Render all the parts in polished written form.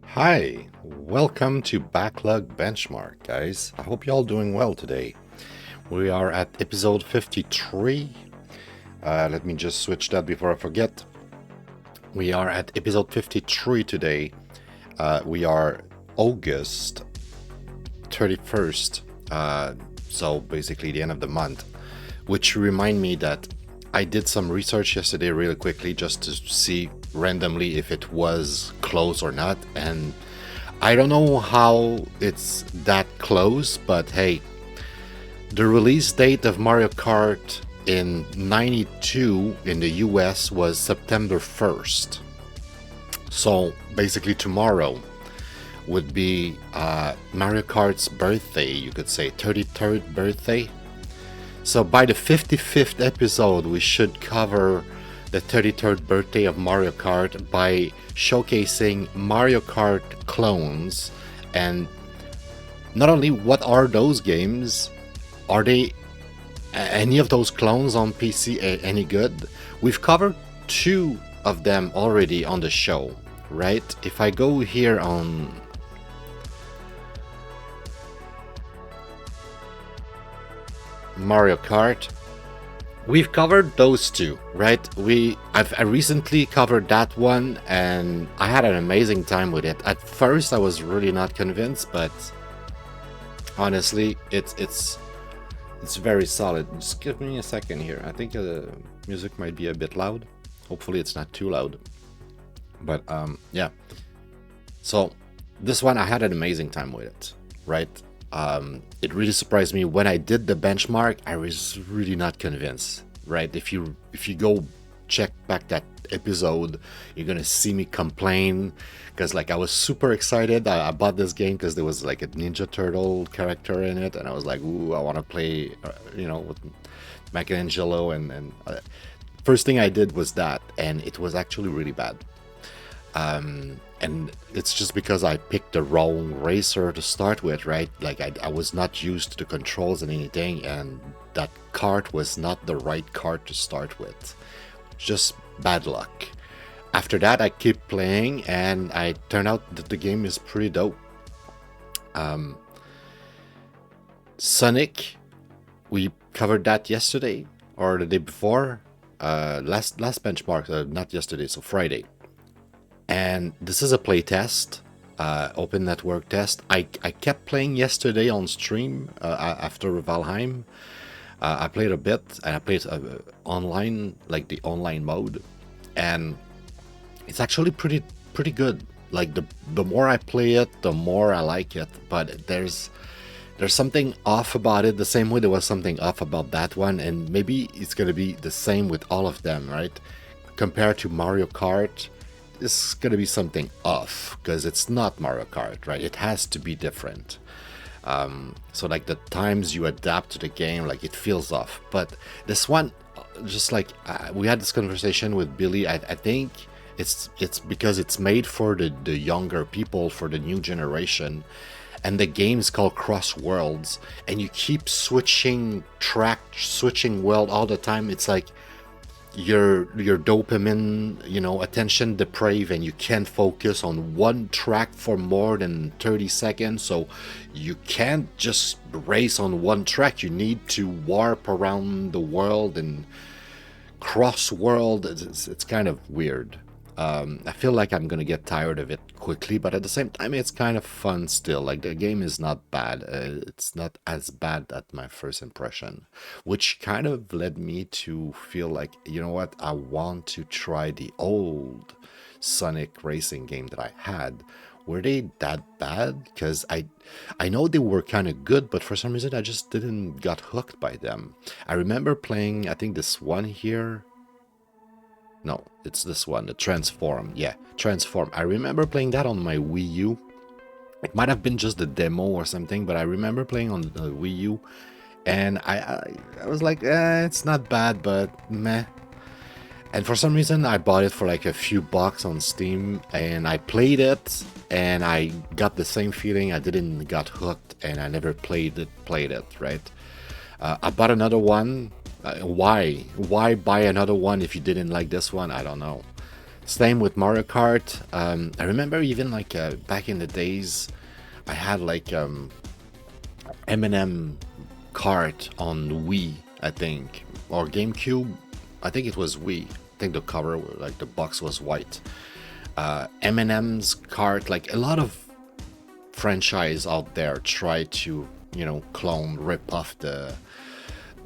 Hi, welcome to Backlog Benchmark, guys. I hope you're all doing well today. We are at episode 53. Let me just switch that before I forget. We are at episode 53 today. We are August 31st, so basically the end of the month, which remind me that I did some research yesterday really quickly just to see randomly if it was close or not, and I don't know how it's that close, but hey, the release date of Mario Kart in 92 in the US was September 1st. So basically tomorrow would be Mario Kart's birthday, you could say 33rd birthday. So by the 55th episode, we should cover the 33rd birthday of Mario Kart by showcasing Mario Kart clones. And not only what are those games, are they any of those clones on PC any good? We've covered two of them already on the show, right? If I go here on Mario Kart, we've covered those two, right? I recently covered that one and I had an amazing time with it. At first I was really not convinced, but honestly it's very solid. Just give me a second here. I think the music might be a bit loud. Hopefully it's not too loud. But yeah. So this one I had an amazing time with it, right? It really surprised me when I did the benchmark. I was really not convinced, right? If you go check back that episode, you're gonna see me complain because like I was super excited. I bought this game because there was like a Ninja Turtle character in it, and I was like, ooh, I want to play, with Michelangelo. And first thing I did was that, and it was actually really bad. And it's just because I picked the wrong racer to start with, right? Like I was not used to the controls and anything, and that kart was not the right kart to start with. Just bad luck. After that, I keep playing, and I turned out that the game is pretty dope. Sonic, we covered that yesterday or the day before. Last benchmark, not yesterday, so Friday. And this is a play test, open network test. I kept playing yesterday on stream after Valheim. I played a bit, and I played online, like the online mode, and it's actually pretty good. Like the more I play it, the more I like it. But there's something off about it, the same way there was something off about that one, and maybe it's gonna be the same with all of them, right? Compared to Mario Kart, it's gonna be something off because it's not Mario Kart, right? It has to be different. So like the times you adapt to the game, like it feels off. But this one, just like we had this conversation with Billy, I think it's because it's made for the younger people, for the new generation, and the game is called Cross Worlds, and you keep switching track, switching world all the time. It's like your dopamine, attention depraved, and you can't focus on one track for more than 30 seconds. So you can't just race on one track. You need to warp around the world and cross world. It's kind of weird. I feel like I'm gonna get tired of it quickly, but at the same time it's kind of fun still. Like the game is not bad. It's not as bad at my first impression, which kind of led me to feel like, you know what, I want to try the old Sonic racing game that I had. Were they that bad? Because I know they were kind of good, but for some reason I just didn't got hooked by them. I remember playing, I think this one here. No, it's this one, the Transform. Yeah, Transform. I remember playing that on my Wii U. It might have been just the demo or something, but I remember playing on the Wii U, and I was like, it's not bad, but meh. And for some reason, I bought it for like a few bucks on Steam, and I played it, and I got the same feeling. I didn't got hooked, and I never played it, right? I bought another one Why buy another one if you didn't like this one? I don't know. Same with Mario Kart. I remember even like back in the days, I had like M&M Kart on Wii, I think, or GameCube. I think it was Wii. I think the cover, like the box, was white. M&M's Kart, like a lot of franchise out there try to, clone, rip off the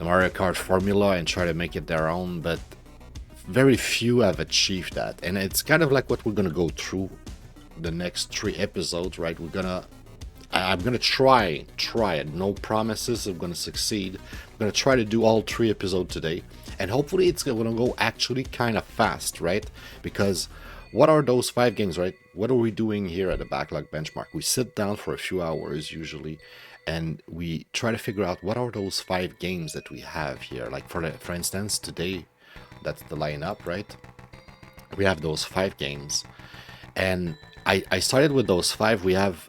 Mario Kart formula and try to make it their own, but very few have achieved that. And it's kind of like what we're gonna go through the next 3 episodes, right? I'm gonna try it. No promises I'm gonna succeed. I'm gonna try to do all 3 episodes today, and hopefully it's gonna go actually kind of fast, right? Because what are those 5 games, right? What are we doing here at the Backlog Benchmark? We sit down for a few hours usually, and we try to figure out what are those 5 games that we have here. Like for instance, today, that's the lineup, right? We have those 5 games, and I started with those 5. We have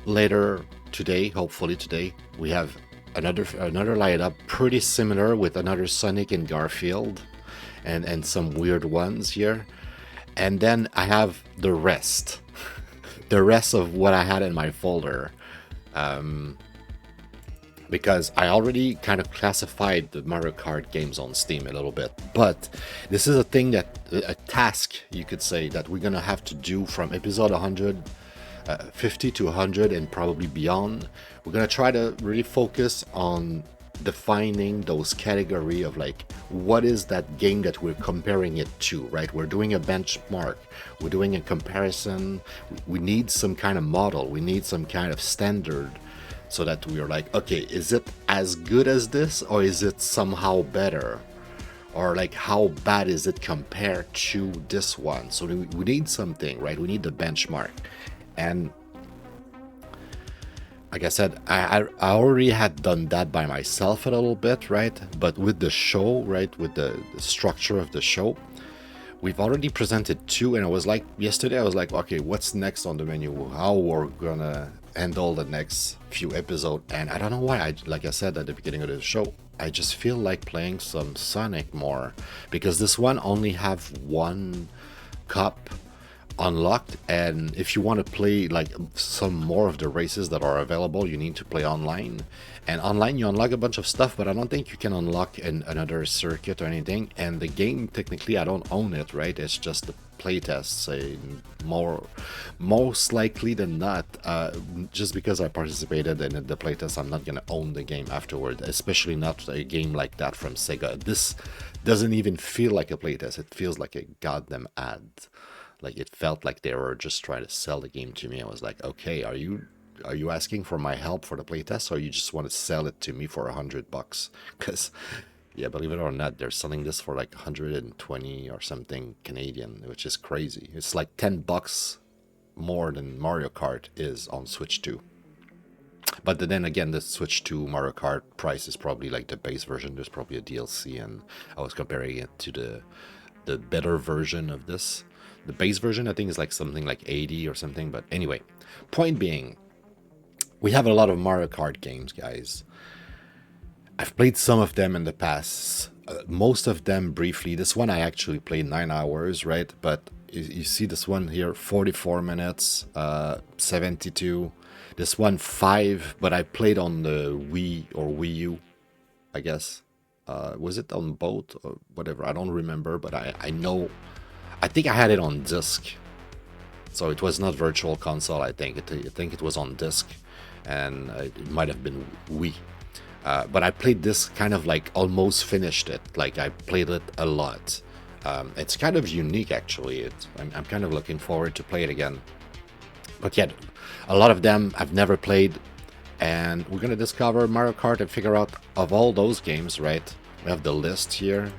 later today, hopefully today, we have another lineup pretty similar with another Sonic and Garfield, and some weird ones here. And then I have the rest, the rest of what I had in my folder, because I already kind of classified the Mario Kart games on Steam a little bit. But this is a task, you could say, that we're gonna have to do from episode 150 to 100 and probably beyond. We're gonna try to really focus on defining those category of like, what is that game that we're comparing it to, right? We're doing a benchmark, we're doing a comparison. We need some kind of model, we need some kind of standard, so that we are like, okay, is it as good as this, or is it somehow better, or like how bad is it compared to this one? So we need something, right? We need the benchmark. And like I said, I already had done that by myself a little bit, right? But with the show, right, with the structure of the show, we've already presented 2, and I was like, yesterday I was like, okay, what's next on the menu? How we're gonna handle the next few episodes? And I don't know why, like I said at the beginning of the show, I just feel like playing some Sonic more, because this one only have 1 cup unlocked, and if you want to play like some more of the races that are available, you need to play online. And online you unlock a bunch of stuff, but I don't think you can unlock another circuit or anything. And the game, technically, I don't own it, right? It's just the playtest, say, most likely than not, just because I participated in the playtest, I'm not gonna own the game afterward, especially not a game like that from Sega. This doesn't even feel like a playtest, it feels like a goddamn ad. Like, it felt like they were just trying to sell the game to me. I was like, okay, are you asking for my help for the playtest, or you just want to sell it to me for $100? Because, yeah, believe it or not, they're selling this for like 120 or something Canadian, which is crazy. It's like $10 more than Mario Kart is on Switch 2. But then again, the Switch 2 Mario Kart price is probably like the base version. There's probably a DLC, and I was comparing it to the better version of this. The base version, I think, is like something like 80 or something. But anyway, point being, we have a lot of Mario Kart games, guys. I've played some of them in the past, most of them briefly. This one I actually played 9 hours, right? But you see this one here, 44 minutes, 72. This one 5, but I played on the Wii or Wii U, I guess. Was it on both or whatever? I don't remember, but I know. I think I had it on disc, so it was not virtual console. I think it was on disc, and it might have been Wii. But I played this kind of like almost finished it. Like, I played it a lot. It's kind of unique, actually. I'm kind of looking forward to play it again. But yet, a lot of them I've never played, and we're gonna discover Mario Kart and figure out, of all those games, right? We have the list here.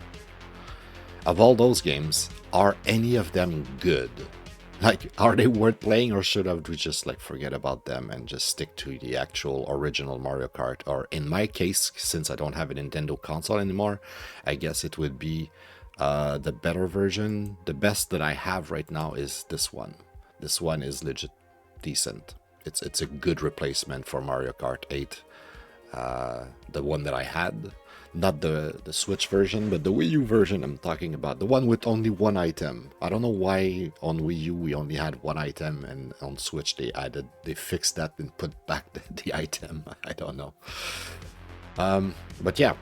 Of all those games, are any of them good? Like, are they worth playing, or should we just like forget about them and just stick to the actual original Mario Kart? Or in my case, since I don't have a Nintendo console anymore, I guess it would be the better version. The best that I have right now is this one. This one is legit decent. It's a good replacement for Mario Kart 8, the one that I had. Not the Switch version, but the Wii U version I'm talking about. The one with only one item. I don't know why on Wii U we only had one item, and on Switch they fixed that and put back the item. I don't know. But yeah.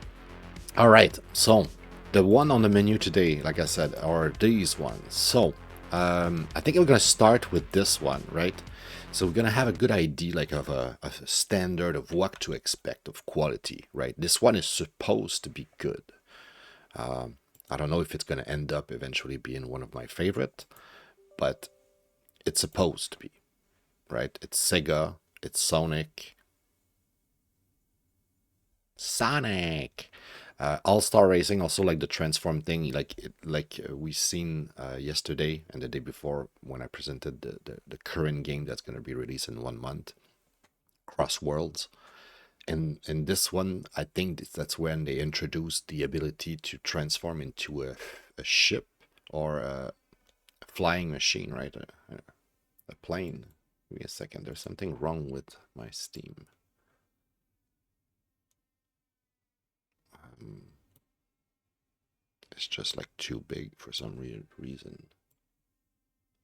Alright, so the one on the menu today, like I said, are these ones. So I think we're gonna start with this one, right? So we're gonna have a good idea, like of a standard of what to expect of quality, right? This one is supposed to be good. I don't know if it's gonna end up eventually being one of my favorite, but it's supposed to be, right? It's Sega, it's Sonic. All-Star Racing, also like the transform thing, like we seen yesterday and the day before when I presented the current game that's going to be released in 1 month, Cross Worlds. And in this one, I think that's when they introduced the ability to transform into a ship or a flying machine, right? A plane. Give me a second. There's something wrong with my Steam. It's just like too big for some reason.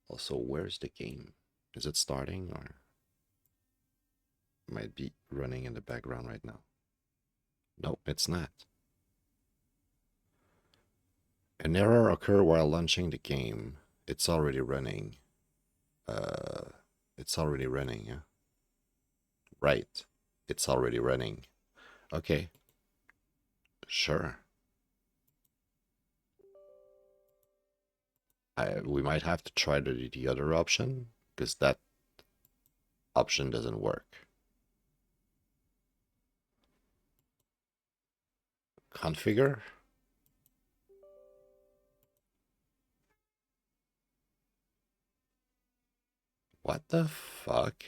Also, where's the game? Is it starting or might be running in the background right now? No, it's not. An error occurred while launching the game. It's already running. It's already running, yeah? Right. It's already running. Okay. Sure. We might have to try the other option, because that option doesn't work. Configure. What the fuck?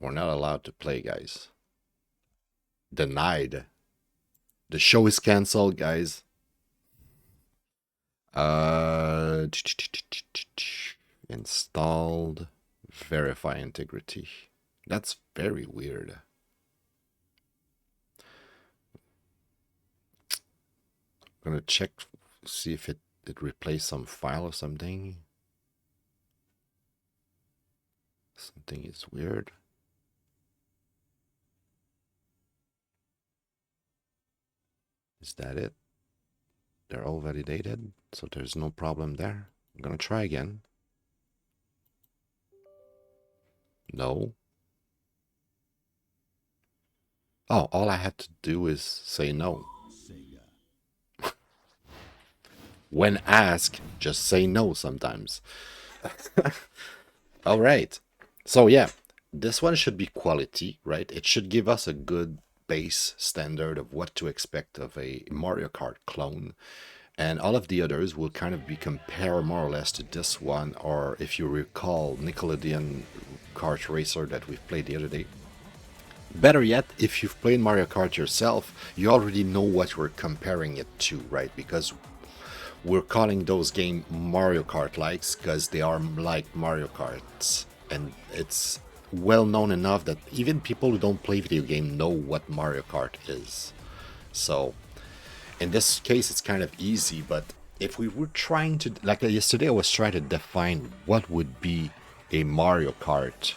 We're not allowed to play, guys. Denied. The show is canceled, guys. Installed. Verify integrity. That's very weird. I'm gonna check, see if it replaced some file or something. Something is weird. Is that it? They're all validated, so there's no problem there. I'm gonna try again. No. Oh, all I had to do is say no. When asked, just say no sometimes. All right. So yeah, this one should be quality, right? It should give us a good base standard of what to expect of a Mario Kart clone. And all of the others will kind of be compared more or less to this one, or if you recall Nickelodeon Kart Racer that we've played the other day. Better yet, if you've played Mario Kart yourself, you already know what we're comparing it to, right? Because we're calling those games Mario Kart likes because they are like Mario Karts. And it's well known enough that even people who don't play video game know what Mario Kart is. So in this case, it's kind of easy, but if we were trying to, like yesterday, I was trying to define what would be a Mario Kart.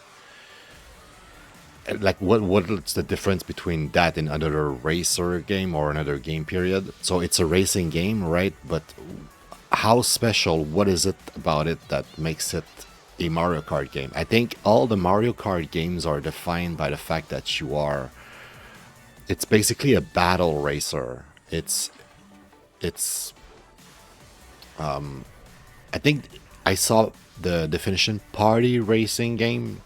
Like what's the difference between that and another racer game or another game period? So it's a racing game, right? But how special, what is it about it that makes it a Mario Kart game? I think all the Mario Kart games are defined by the fact that it's basically a battle racer. I think I saw the definition party racing game.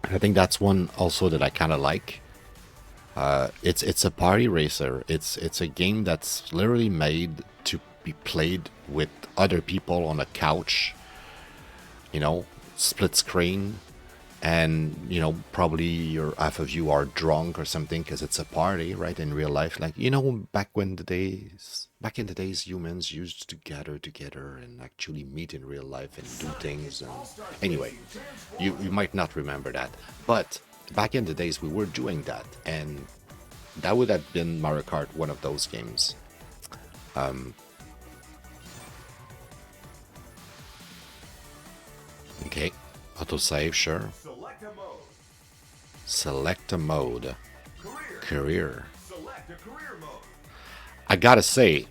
I think that's one also that I kind of like. It's a party racer. It's a game that's literally made to be played with other people on a couch. You know, split screen, and probably half of you are drunk or something because it's a party, right? In real life, like back in the days, humans used to gather together and actually meet in real life and do things. And anyway, you might not remember that, but back in the days we were doing that, and That would have been Mario Kart, one of those games. Okay, autosave, sure. Select a mode. Select a mode. Career. Select a career mode. I gotta say,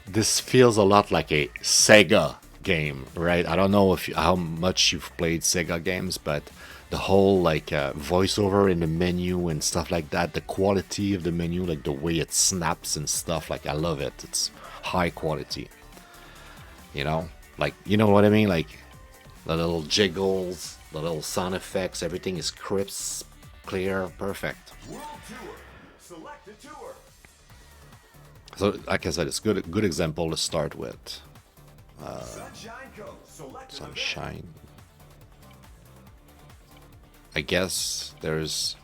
this feels a lot like a Sega game, right? I don't know if how much you've played Sega games, but the whole like voiceover in the menu and stuff like that, the quality of the menu, like the way it snaps and stuff, like I love it. It's high quality. You know, like you know what I mean, like the little jiggles, the little sound effects, everything is crisp, clear, perfect. World Tour. Select a tour. So, like I said, it's good example to start with. Sunshine Coast. Select an Sunshine. I guess there's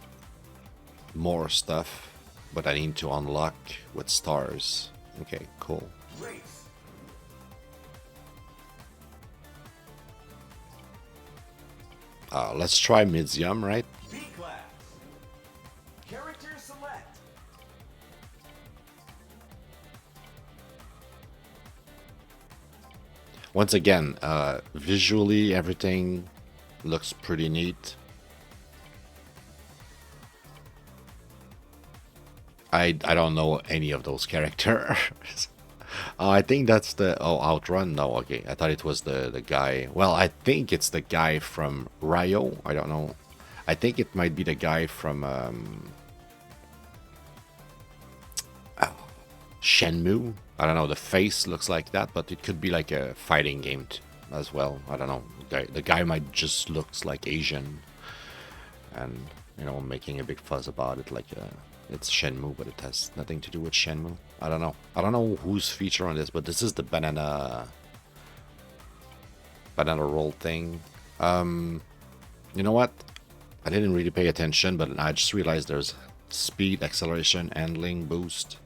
more stuff, but I need to unlock with stars. Okay, cool. event. Race. Let's try medium, right? B class. Character select. Once again, visually everything looks pretty neat. I don't know any of those characters. I think that's the Outrun. No, okay. I thought it was the guy. Well, I think it's the guy from Rio. I don't know. I think it might be the guy from Shenmue. I don't know. The face looks like that, but it could be like a fighting game as well. I don't know. The guy might just looks like Asian, and you know, making a big fuss about it, like it's Shenmue, but it has nothing to do with Shenmue. I don't know. I don't know who's featured on this, but this is the banana roll thing. You know what? I didn't really pay attention, but I just realized there's speed, acceleration, handling, boost.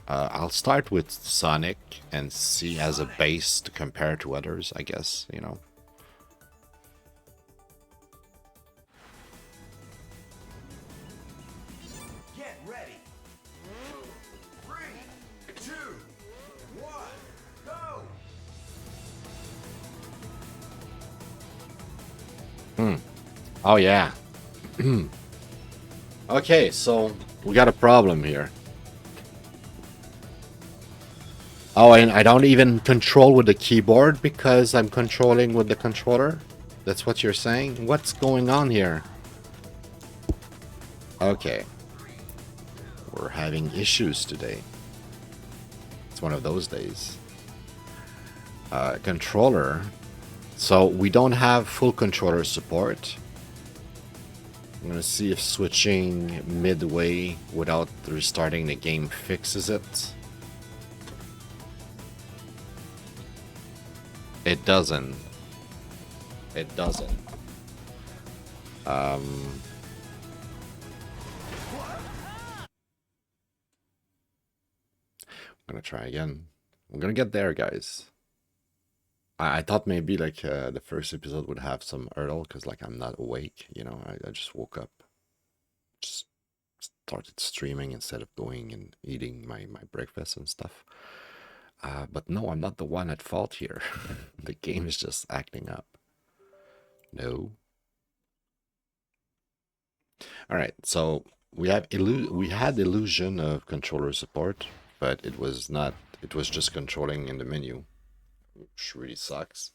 I'll start with Sonic and see as a base to compare to others, I guess, you know. Get ready. 3, 2, 1, go. Oh yeah. Okay, so we got a problem here. Oh, and I don't even control with the keyboard because I'm controlling with the controller? That's what you're saying? What's going on here? Okay. We're having issues today. It's one of those days. Controller. So we don't have full controller support. I'm gonna see if switching midway without restarting the game fixes it. It doesn't. It doesn't. I'm gonna try again. We're gonna get there, guys. I thought maybe like the first episode would have some hurdle because like I'm not awake, you know. I just woke up, just started streaming instead of going and eating my breakfast and stuff. But no, I'm not the one at fault here. The game is just acting up. No. All right, so we had illusion of controller support, but it was not. It was just controlling in the menu, which really sucks.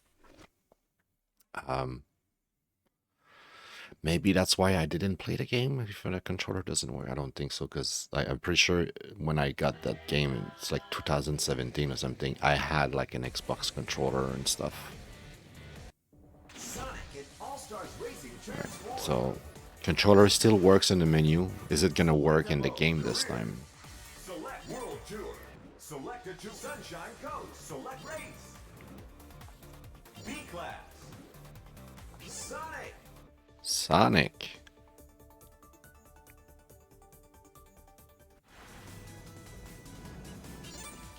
Maybe that's why I didn't play the game. If the controller doesn't work, I don't think so, because I'm pretty sure when I got that game, it's like 2017 or something, I had like an Xbox controller and stuff. Sonic and All-Stars Racing transform. So, controller still works in the menu. Is it gonna work in the game this time? Select World Tour. Select a tour. Sunshine Coast. Select race. B class. Sonic. Sonic.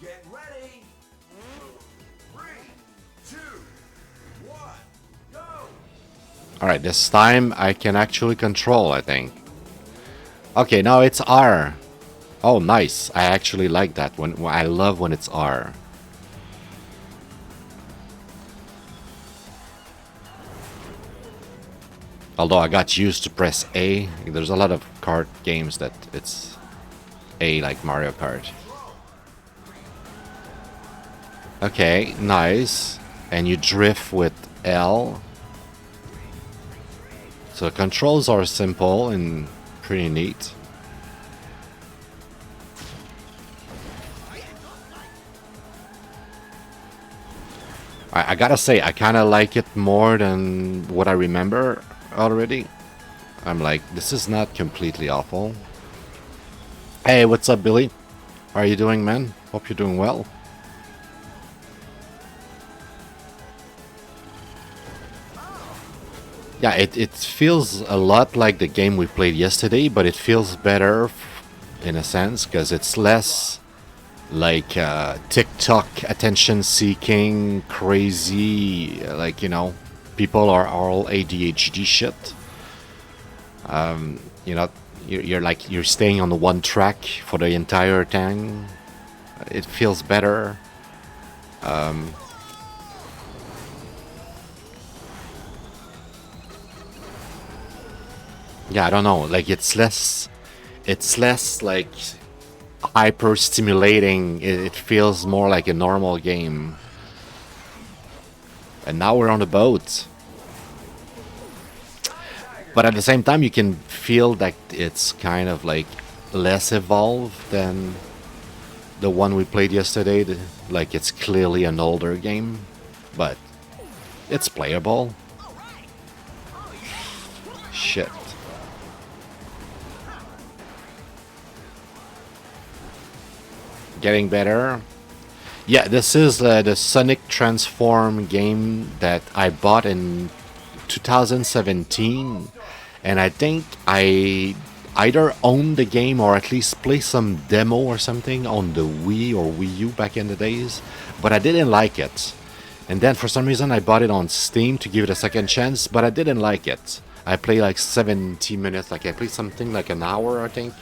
Get ready. 3, 2, 1, go. Alright, this time I can actually control, I think. Okay, now it's R. Oh, nice. I actually like that one. I love when it's R. Although I got used to press A. There's a lot of kart games that it's A, like Mario Kart. Okay, nice. And you drift with L. So the controls are simple and pretty neat. I gotta say, I kind of like it more than what I remember already. I'm like, this is not completely awful. Hey, what's up, Billy? How are you doing, man? Hope you're doing well. Yeah, it feels a lot like the game we played yesterday, but it feels better in a sense because it's less like TikTok attention seeking, crazy, like, you know, people are all ADHD shit. You know, you're like, you're staying on the one track for the entire thing. It feels better. Yeah, I don't know. Like, it's less like hyper stimulating. It feels more like a normal game. And now we're on a boat. But at the same time, you can feel that it's kind of like less evolved than the one we played yesterday. Like, it's clearly an older game, but it's playable. Shit. Getting better. Yeah, this is the Sonic Transform game that I bought in 2017, and I think I either owned the game or at least play some demo or something on the Wii or Wii U back in the days, but I didn't like it. And then for some reason I bought it on Steam to give it a second chance, but I didn't like it. I played like 70 minutes, like I played something like an hour, I think,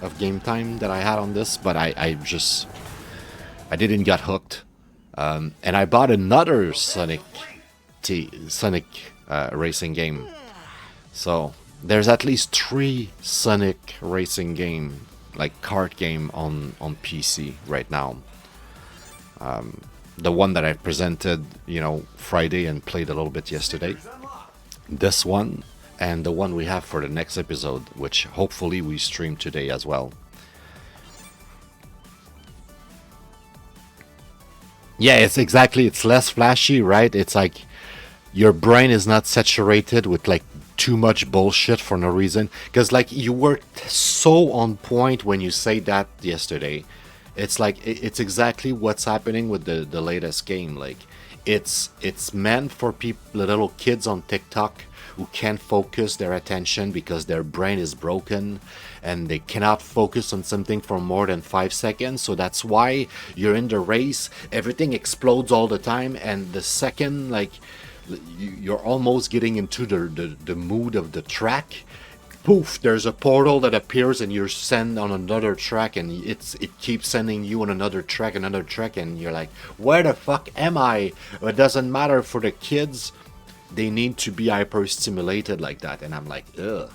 of game time that I had on this, but I didn't get hooked. And I bought another Sonic racing game. So there's at least 3 Sonic racing game, like kart game on PC right now. The one that I presented, you know, Friday and played a little bit yesterday. This one and the one we have for the next episode, which hopefully we stream today as well. Yeah, it's less flashy, right? It's like your brain is not saturated with like too much bullshit for no reason. Because like you were so on point when you say that yesterday. It's like it's exactly what's happening with the latest game. Like it's meant for people, little kids on TikTok who can't focus their attention because their brain is broken and they cannot focus on something for more than 5 seconds. So that's why you're in the race, everything explodes all the time, and the second like you're almost getting into the mood of the track, poof, there's a portal that appears and you're sent on another track, and it keeps sending you on another track, and you're like, where the fuck am I? It doesn't matter. For the kids, they need to be hyper stimulated like that, and I'm like, ugh.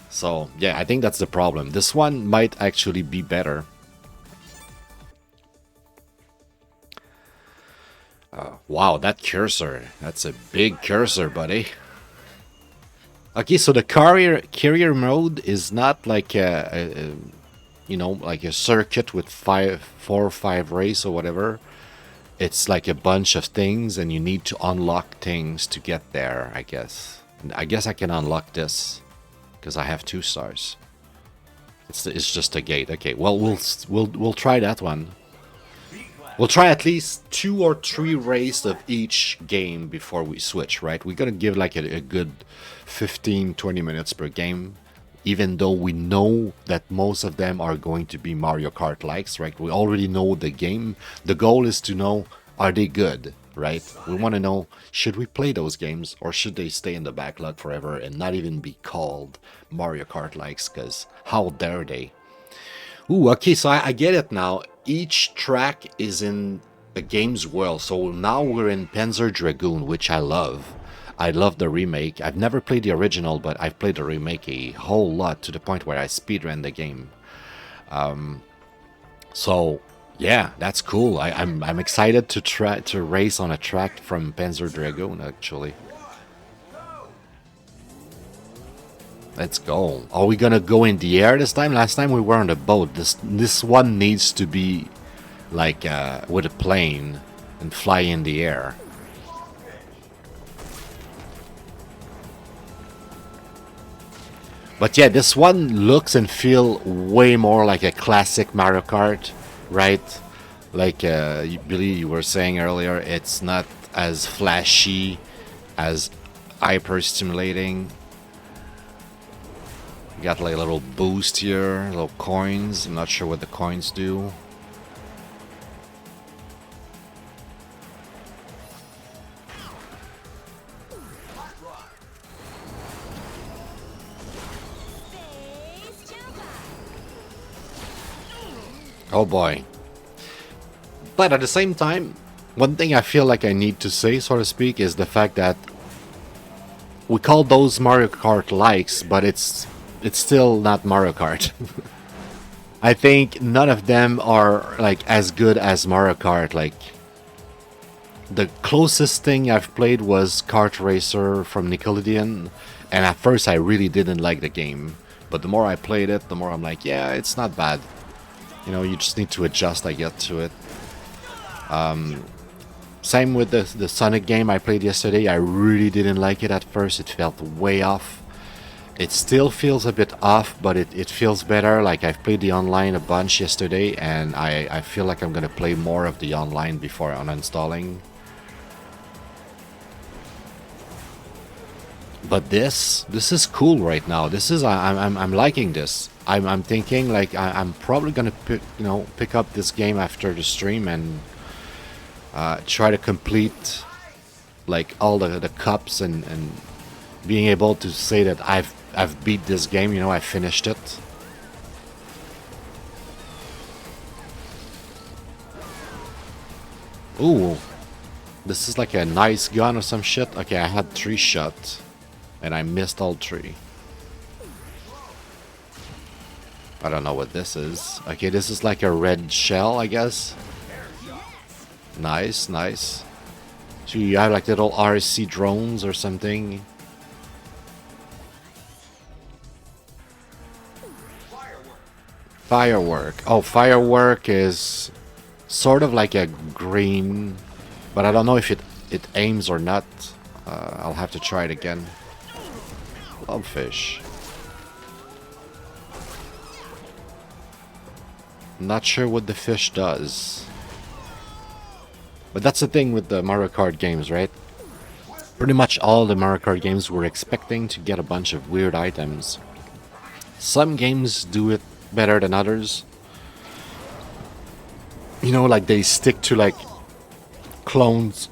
So yeah, I think that's the problem. This one might actually be better. Wow, that cursor, that's a big cursor, buddy. Okay, so the carrier mode is not like a you know, like a circuit with 4 or 5 race or whatever. It's like a bunch of things, and you need to unlock things to get there, I guess. And I guess I can unlock this because I have 2 stars. It's just a gate. Okay, well we'll try that one. We'll try at least 2 or 3 races of each game before we switch, right? We're gonna give like a good 15-20 minutes per game, even though we know that most of them are going to be Mario Kart likes, right? We already know the game. The goal is to know, are they good, right? We want to know, should we play those games or should they stay in the backlog forever and not even be called Mario Kart likes? Because how dare they? Ooh, okay, so I get it now. Each track is in a game's world. So now we're in Panzer Dragoon, which I love. I love the remake. I've never played the original, but I've played the remake a whole lot to the point where I speedran the game. So yeah, that's cool. I'm excited to try to race on a track from Panzer Dragoon. Actually, let's go. Are we gonna go in the air this time? Last time we were on the boat. This one needs to be like with a plane and fly in the air. But yeah, this one looks and feel way more like a classic Mario Kart, right? Like Billy, you were saying earlier, it's not as flashy, as hyper stimulating. You got like a little boost here, little coins. I'm not sure what the coins do. Oh boy. But at the same time, one thing I feel like I need to say, so to speak, is the fact that we call those Mario Kart likes, but it's still not Mario Kart. I think none of them are like as good as Mario Kart. Like the closest thing I've played was Kart Racer from Nickelodeon, and at first I really didn't like the game. But the more I played it, the more I'm like, yeah, it's not bad. You know, you just need to adjust, I get to it. Same with the Sonic game I played yesterday. I really didn't like it at first. It felt way off. It still feels a bit off, but it feels better. Like I've played the online a bunch yesterday, and I feel like I'm going to play more of the online before uninstalling. But this is cool right now. This is I'm liking this. I'm thinking like I'm probably gonna pick up this game after the stream and try to complete like all the cups and being able to say that I've beat this game. You know, I finished it. Ooh, this is like a nice gun or some shit. Okay, I had 3 shots. And I missed all 3. I don't know what this is. Okay, this is like a red shell, I guess. Nice, nice. So you have like little RC drones or something. Firework. Oh, firework is sort of like a green, but I don't know if it aims or not. I'll have to try it again. Fish. Not sure what the fish does. But that's the thing with the Mario Kart games, right? Pretty much all the Mario Kart games we're expecting to get a bunch of weird items. Some games do it better than others. You know, like they stick to like clones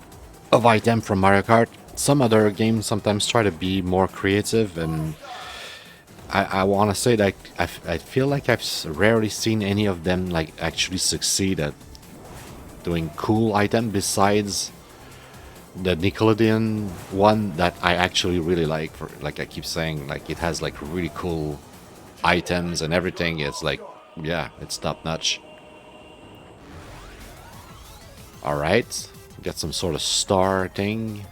of item from Mario Kart. Some other games sometimes try to be more creative, and I want to say that I feel like I've rarely seen any of them like actually succeed at doing cool item besides the Nickelodeon one that I actually really like. For like I keep saying, like it has like really cool items and everything. It's like, yeah, it's top notch. All right, get some sort of star thing.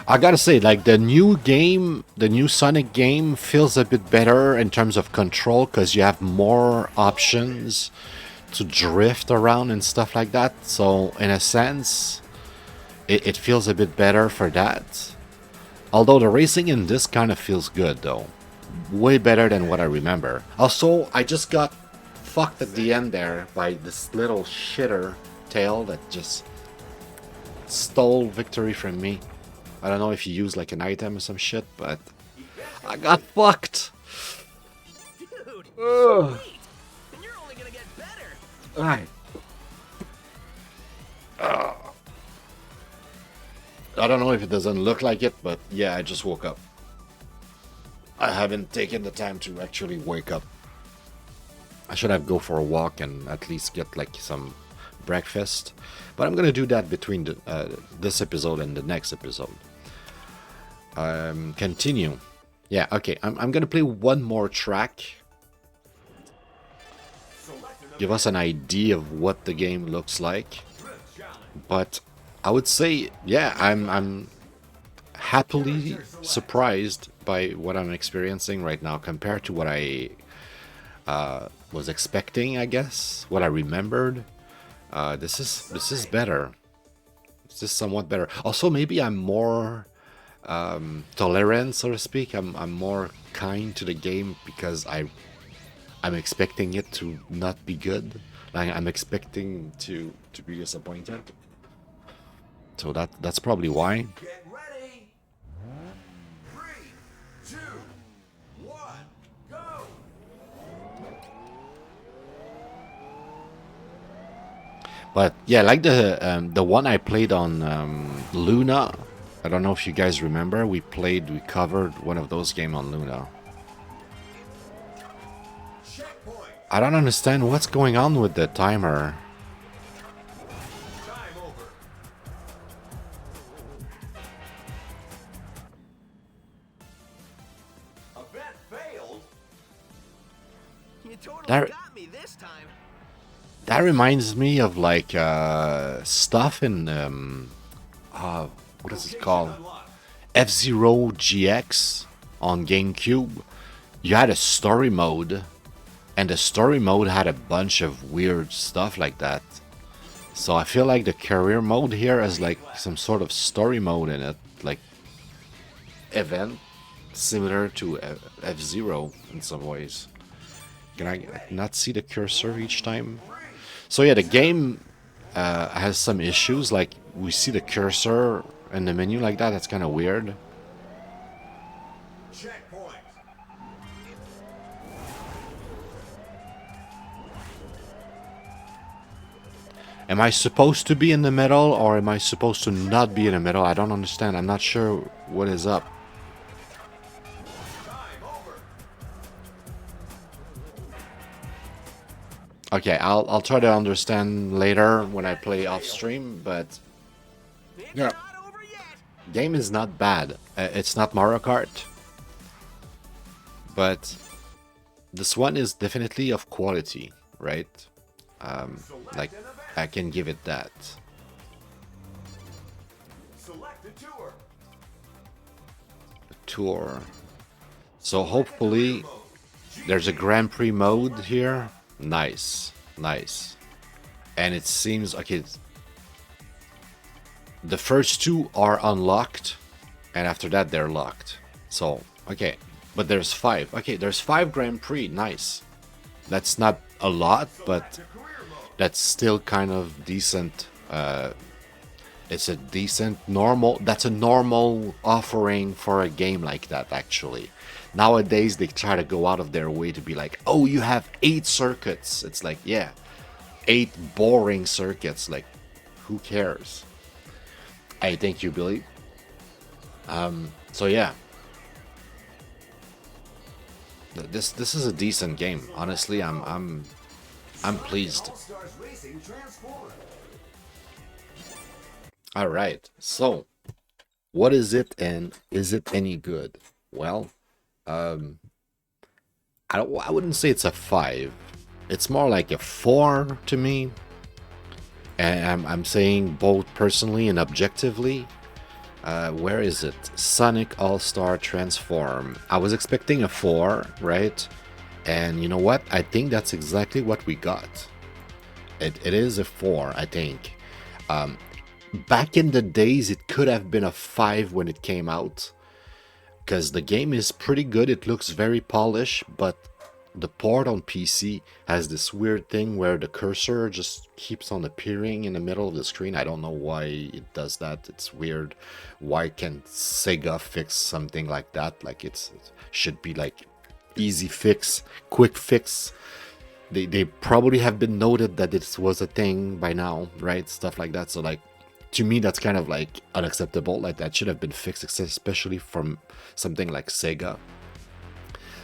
I gotta say, like the new game, the new Sonic game feels a bit better in terms of control because you have more options to drift around and stuff like that. So in a sense, it feels a bit better for that. Although the racing in this kind of feels good though. Way better than what I remember. Also, I just got fucked at the end there by this little shitter tail that just stole victory from me. I don't know if you use like an item or some shit, but I got fucked. Ugh. Right. I don't know if it doesn't look like it, but yeah, I just woke up. I haven't taken the time to actually wake up. I should have go for a walk and at least get like some breakfast. But I'm gonna do that between this episode and the next episode. Continue. Yeah, okay. I'm gonna play one more track. Give us an idea of what the game looks like. But I would say, yeah, I'm happily surprised by what I'm experiencing right now compared to what I was expecting, I guess. What I remembered. This is better. This is somewhat better. Also, maybe I'm more tolerant, so to speak. I'm more kind to the game because I'm expecting it to not be good. Like I'm expecting to be disappointed. So that's probably why. Get ready. 3, 2, 1, go. But yeah, like the one I played on Luna. I don't know if you guys remember. We covered one of those games on Luna. Checkpoint. I don't understand what's going on with the timer. Time over. Event failed. You totally There- got me this time. That reminds me of like stuff in what is it called? Unlocked. F-Zero GX on GameCube. You had a story mode, and the story mode had a bunch of weird stuff like that. So I feel like the career mode here has like some sort of story mode in it, like event similar to F-Zero in some ways. Can I not see the cursor each time? So yeah, the game has some issues. Like we see the cursor in the menu like that. That's kind of weird. Checkpoint. Am I supposed to be in the middle or am I supposed to not be in the middle? I don't understand. I'm not sure what is up. Time over. Okay, I'll try to understand later when I play off stream, but It's yeah, not over yet. game is not bad. It's not Mario Kart, but this one is definitely of quality, right? Like I can give it that. Select a tour. Tour. So hopefully there's a Grand Prix mode here. Nice, nice. And it seems okay. The first two are unlocked, and after that they're locked. So okay, but there's 5. Okay, there's 5 Grand Prix. Nice. That's not a lot, but that's still kind of decent. It's a decent normal. That's a normal offering for a game like that. Actually, nowadays they try to go out of their way to be like, oh, you have 8 circuits. It's like, yeah, 8 boring circuits. Like, who cares? Hey, thank you, Billy. So yeah, this is a decent game. Honestly, I'm pleased. All-Stars Racing Transform. All right. So, what is it, and is it any good? Well, I wouldn't say it's a 5. It's more like a 4 to me. And I'm saying both personally and objectively. Where is it? Sonic All-Star Transform. I was expecting a 4, right? And you know what? I think that's exactly what we got. It is a 4, I think. Back in the days, it could have been a 5 when it came out. Because the game is pretty good. It looks very polished, but the port on PC has this weird thing where the cursor just keeps on appearing in the middle of the screen. I don't know why it does that. It's weird. Why can't Sega fix something like that? Like it should be like easy fix, quick fix. they probably have been noted that this was a thing by now, right? Stuff like that. So like, to me, that's kind of like unacceptable. Like that should have been fixed, especially from something like Sega.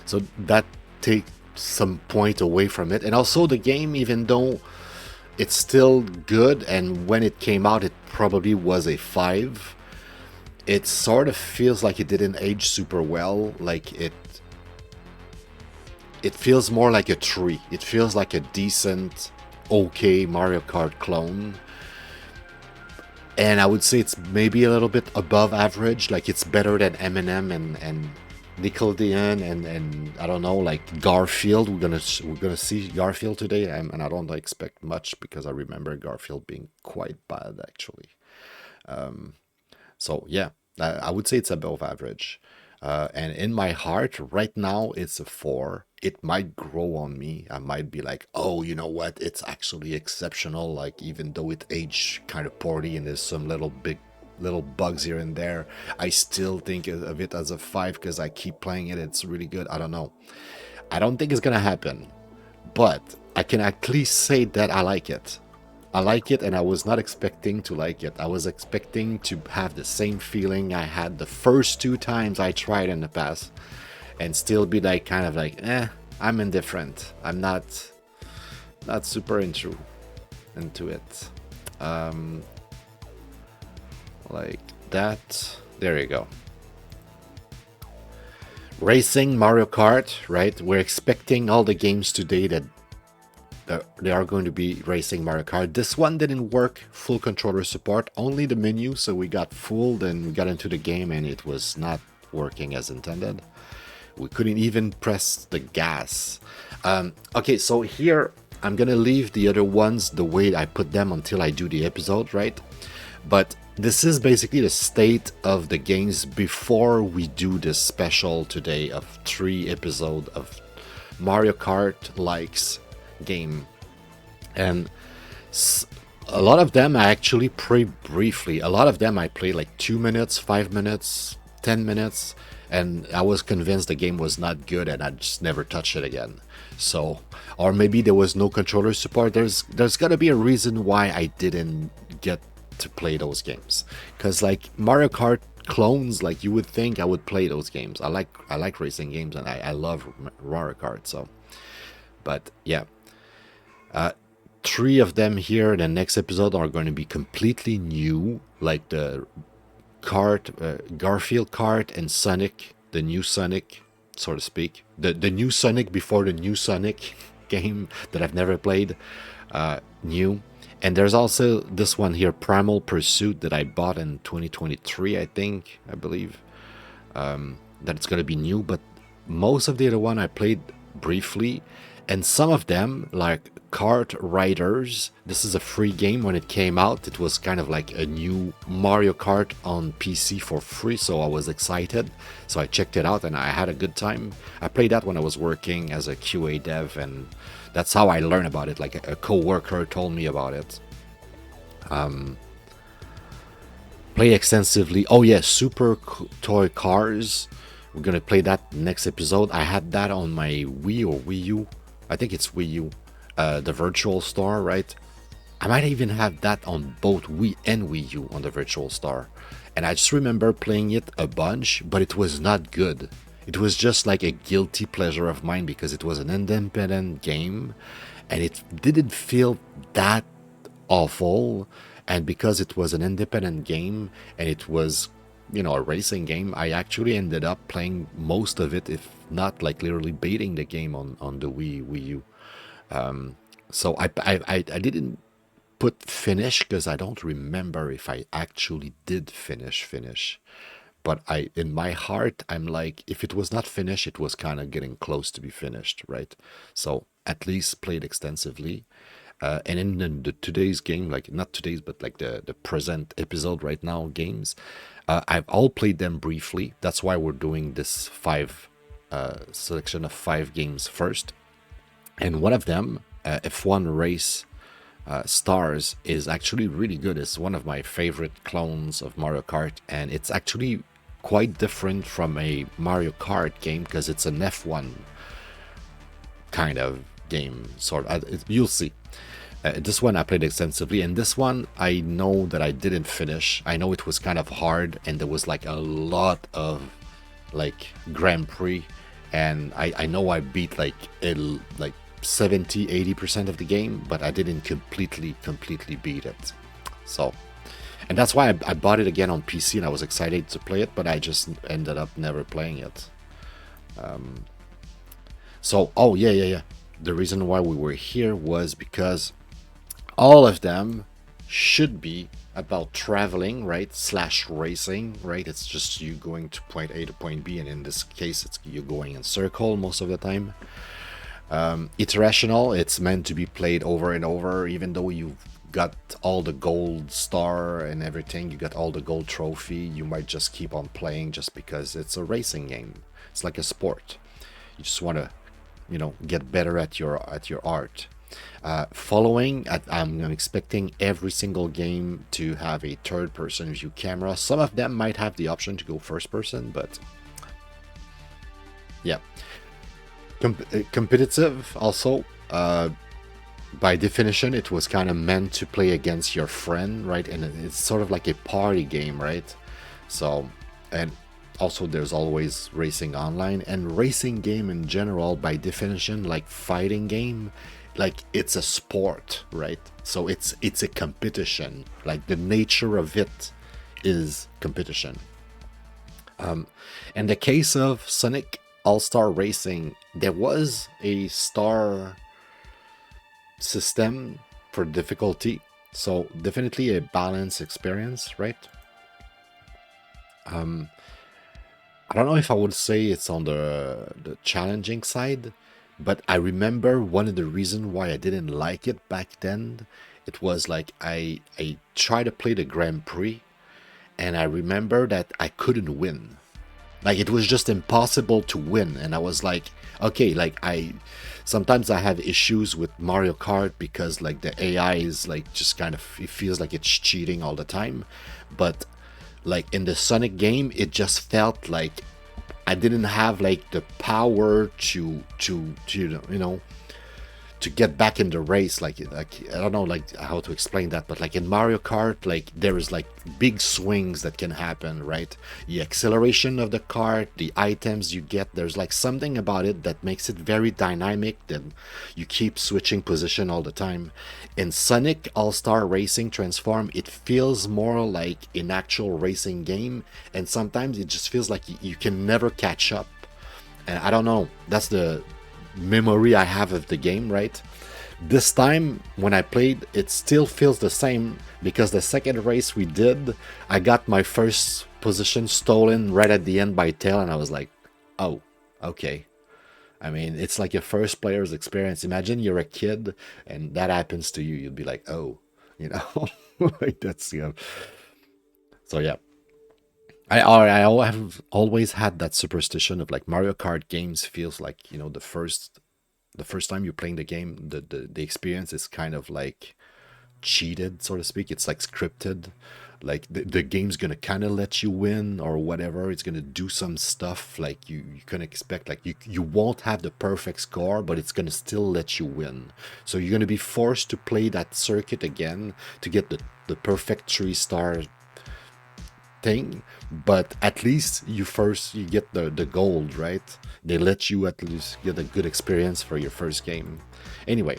So that takes some point away from it. And also the game, even though it's still good, and when it came out, it probably was a 5. It sort of feels like it didn't age super well. Like it feels more like a 3. It feels like a decent, okay Mario Kart clone. And I would say it's maybe a little bit above average. Like it's better than Eminem and Nickelodeon and I don't know, like Garfield. We're gonna see Garfield today, and I don't expect much because I remember Garfield being quite bad actually. So yeah, I would say it's above average. And in my heart, right now, it's a 4. It might grow on me. I might be like, oh, you know what? It's actually exceptional. Like, even though it aged kind of poorly and there's some little bugs here and there, I still think of it as a 5 because I keep playing it. It's really good. I don't know. I don't think it's gonna happen, but I can at least say that I like it. I like it, and I was not expecting to like it. I was expecting to have the same feeling I had the first 2 times I tried in the past, and still be like, kind of like, I'm indifferent. I'm not super into it. Like that. There you go. Racing Mario Kart, right? We're expecting all the games today that they are going to be racing Mario Kart. This one didn't work full controller support, only the menu, so we got fooled and we got into the game and it was not working as intended. We couldn't even press the gas. Okay, so here I'm gonna leave the other ones the way I put them until I do the episode, right? But this is basically the state of the games before we do this special today of 3 episodes of Mario Kart likes game. And a lot of them I actually played briefly. A lot of them I played like 2 minutes, 5 minutes, 10 minutes, and I was convinced the game was not good and I just never touched it again. So, or maybe there was no controller support. There's gotta be a reason why I didn't get to play those games, because like Mario Kart clones, like you would think I would play those games. I like racing games and I love Mario Kart. So, but yeah, 3 of them here in the next episode are going to be completely new, like the Garfield Kart and Sonic, the new Sonic, so to speak, the new Sonic before the new Sonic game that I've never played, new. And there's also this one here, Primal Pursuit, that I bought in 2023, I believe, that it's going to be new. But most of the other one I played briefly, and some of them, like Kart Riders, this is a free game. When it came out, it was kind of like a new Mario Kart on PC for free, so I was excited. So I checked it out and I had a good time. I played that when I was working as a QA dev, and that's how I learned about it. Like a co-worker told me about it. Play extensively. Oh yeah, Super Toy Cars. We're gonna play that next episode. I had that on my Wii or Wii U. I think it's Wii U. The virtual store, right? I might even have that on both Wii and Wii U on the virtual store. And I just remember playing it a bunch, but it was not good. It was just like a guilty pleasure of mine because it was an independent game and it didn't feel that awful. And because it was an independent game and it was, you know, a racing game, I actually ended up playing most of it, if not like literally beating the game on the Wii U. So I didn't put finish because I don't remember if I actually did finish. But in my heart, I'm like, if it was not finished, it was kind of getting close to be finished, right? So at least played extensively. And in today's game, like not today's, but like the present episode right now games, I've all played them briefly. That's why we're doing this selection of 5 games first. And one of them, F1 Race Stars, is actually really good. It's one of my favorite clones of Mario Kart, and it's actually quite different from a Mario Kart game because it's an F1 kind of game, sort of. You'll see. This one I played extensively, and this one I know that I didn't finish. I know it was kind of hard, and there was like a lot of like Grand Prix, and I know I beat like 70-80% of the game, but I didn't completely beat it. So, and that's why I bought it again on PC, and I was excited to play it, but I just ended up never playing it. So, oh yeah. The reason why we were here was because all of them should be about traveling, right? / racing, right? It's just you going to point A to point B, and in this case, it's you going in circle most of the time. It's rational. It's meant to be played over and over, even though you've got all the gold star and everything, you got all the gold trophy, you might just keep on playing just because it's a racing game. It's like a sport. You just want to, get better at your art. I'm expecting every single game to have a third-person view camera. Some of them might have the option to go first-person, but yeah. Competitive also. By definition, it was kind of meant to play against your friend, right? And it's sort of like a party game, right? So, and also there's always racing online, and racing game in general, by definition, like fighting game, like it's a sport, right? So it's a competition. Like the nature of it is competition. In the case of Sonic All-Star Racing, there was a star system for difficulty, so definitely a balanced experience, right? I don't know if I would say it's on the challenging side, but I remember one of the reasons why I didn't like it back then. It was like I tried to play the Grand Prix, and I remember that I couldn't win. Like it was just impossible to win, and I was like, okay, like sometimes I have issues with Mario Kart because like the AI is like just kind of, it feels like it's cheating all the time. But like in the Sonic game, it just felt like I didn't have like the power to to get back in the race. Like I don't know like how to explain that, but like in Mario Kart, like there is like big swings that can happen, right? The acceleration of the kart, the items you get, there's like something about it that makes it very dynamic, that you keep switching position all the time. In Sonic All-Star Racing Transform, it feels more like an actual racing game, and sometimes it just feels like you can never catch up. And I don't know, that's the memory I have of the game, right? This time when I played, it still feels the same, because the second race we did, I got my first position stolen right at the end by Tail, and I was like, oh, okay. I mean, it's like your first player's experience. Imagine you're a kid and that happens to you, you'd be like, oh, like that's, so yeah. I have always had that superstition of like Mario Kart games feels like, the first time you're playing the game, the experience is kind of like cheated, so to speak. It's like scripted. Like the game's gonna kind of let you win or whatever. It's gonna do some stuff like you can expect. Like you won't have the perfect score, but it's gonna still let you win. So you're gonna be forced to play that circuit again to get the perfect 3-star thing, but at least you get the gold, right? They let you at least get a good experience for your first game. Anyway,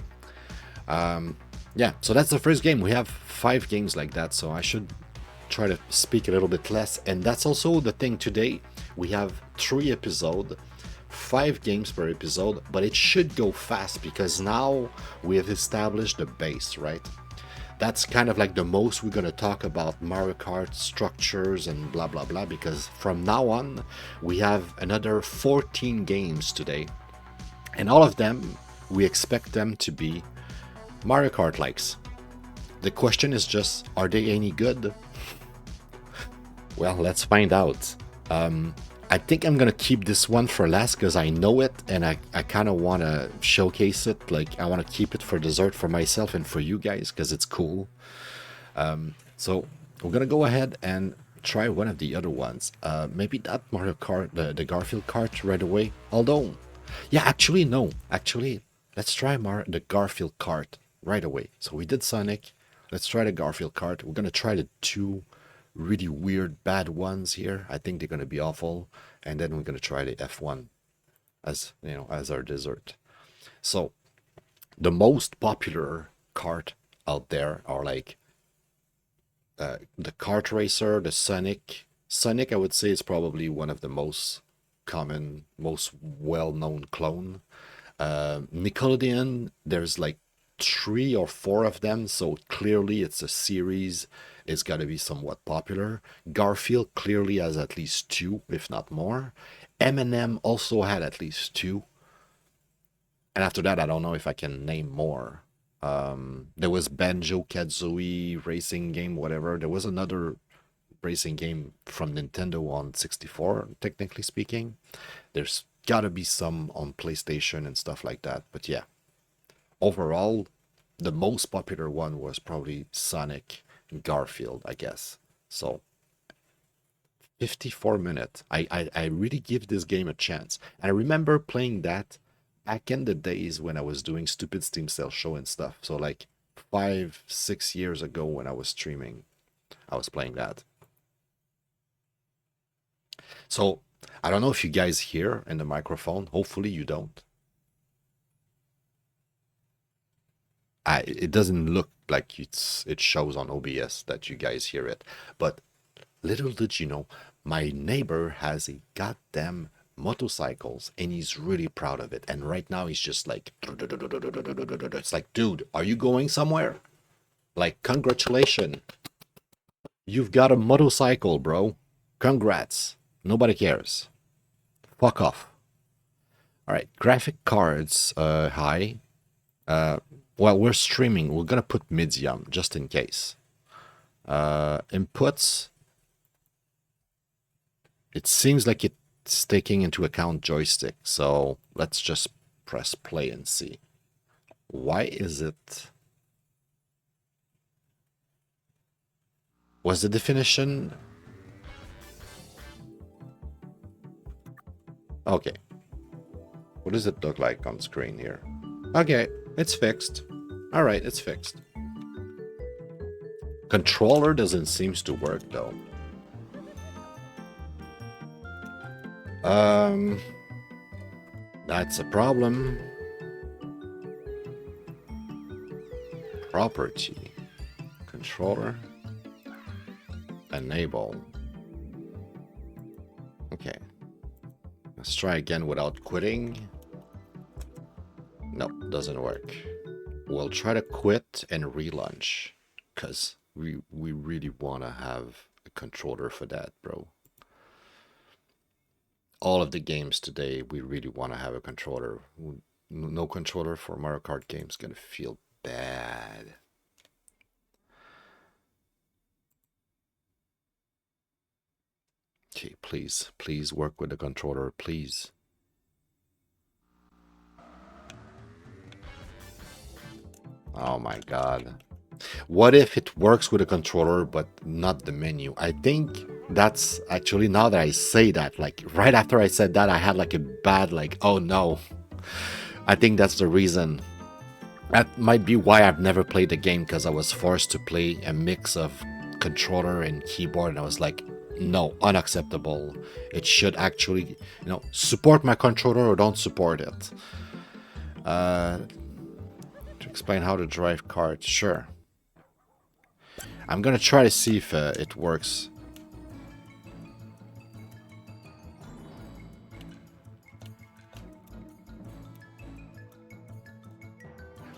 yeah, so that's the first game. We have 5 games like that, so I should try to speak a little bit less. And that's also the thing today. We have 3 episodes, 5 games per episode, but it should go fast because now we have established the base, right? That's kind of like the most we're going to talk about Mario Kart structures and blah blah blah, because from now on we have another 14 games today, and all of them we expect them to be Mario Kart likes. The question is just, are they any good? Well, let's find out. I think I'm gonna keep this one for last because I know it and I kind of want to showcase it. Like I want to keep it for dessert for myself and for you guys because it's cool. So we're gonna go ahead and try one of the other ones. Maybe not Mario Kart, the Garfield Kart right away. Although, yeah, actually no. Actually, let's try the Garfield Kart right away. So we did Sonic. Let's try the Garfield Kart. We're gonna try the two really weird bad ones here. I think they're gonna be awful. And then we're gonna try the F1 as as our dessert. So the most popular kart out there are like the Kart Racer, the Sonic. Sonic, I would say, is probably one of the most common, most well-known clone. Nickelodeon, there's like 3 or 4 of them, so clearly it's a series. It's got to be somewhat popular. Garfield clearly has at least 2, if not more. M&M also had at least 2. And after that, I don't know if I can name more. There was Banjo-Kazooie racing game, whatever. There was another racing game from Nintendo on 64, technically speaking. There's gotta be some on PlayStation and stuff like that. But yeah, overall, the most popular one was probably Sonic and Garfield, I guess. So 54 minutes. I really give this game a chance. And I remember playing that back in the days when I was doing stupid Steam sale show and stuff. So like 5-6 years ago when I was streaming, I was playing that. So I don't know if you guys hear in the microphone. Hopefully you don't. It doesn't look like it shows on OBS that you guys hear it. But little did you know, my neighbor has a goddamn motorcycles and he's really proud of it. And right now he's just like, it's like, dude, are you going somewhere? Like, congratulations. You've got a motorcycle, bro. Congrats. Nobody cares. Fuck off. All right, graphic cards, high. Well, we're streaming. We're gonna put medium just in case. Inputs. It seems like it's taking into account joystick, so let's just press play and see. Why is it? Was the definition? Okay. What does it look like on screen here? Okay, it's fixed. All right, it's fixed. Controller doesn't seem to work though. That's a problem. Property. Controller. Enable. Okay. Let's try again without quitting. Nope, doesn't work. We'll try to quit and relaunch. Because we really want to have a controller for that, bro. All of the games today, we really want to have a controller. No controller for Mario Kart games gonna feel bad. Okay, please work with the controller, please. Oh my god. What if it works with a controller but not the menu? I think that's actually, now that I say that, like right after I said that, I had like a bad, like, oh no. I think that's the reason. That might be why I've never played the game, because I was forced to play a mix of controller and keyboard, and I was like, no, unacceptable. It should actually, support my controller or don't support it. To explain how to drive carts, sure. I'm gonna try to see if it works.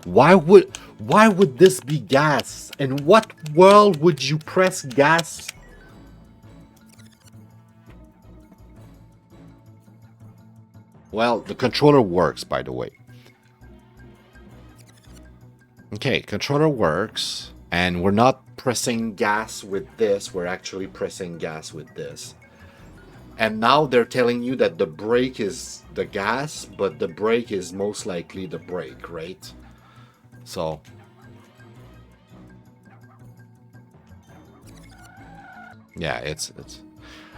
Why would this be gas? In what world would you press gas? Well, the controller works, by the way. Okay, controller works, and we're not pressing gas with this, we're actually pressing gas with this. And now they're telling you that the brake is the gas, but the brake is most likely the brake, right? So yeah, it's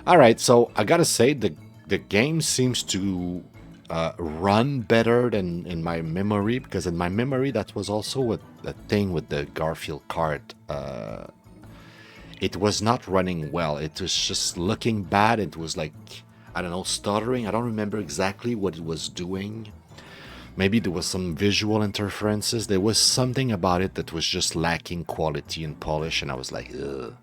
all right. So I gotta say the game seems to run better than in my memory, because in my memory that was also a thing with the Garfield Kart. It was not running well. It was just looking bad. It was like, I don't know, stuttering. I don't remember exactly what it was doing. Maybe there was some visual interferences. There was something about it that was just lacking quality and polish, and I was like, ugh.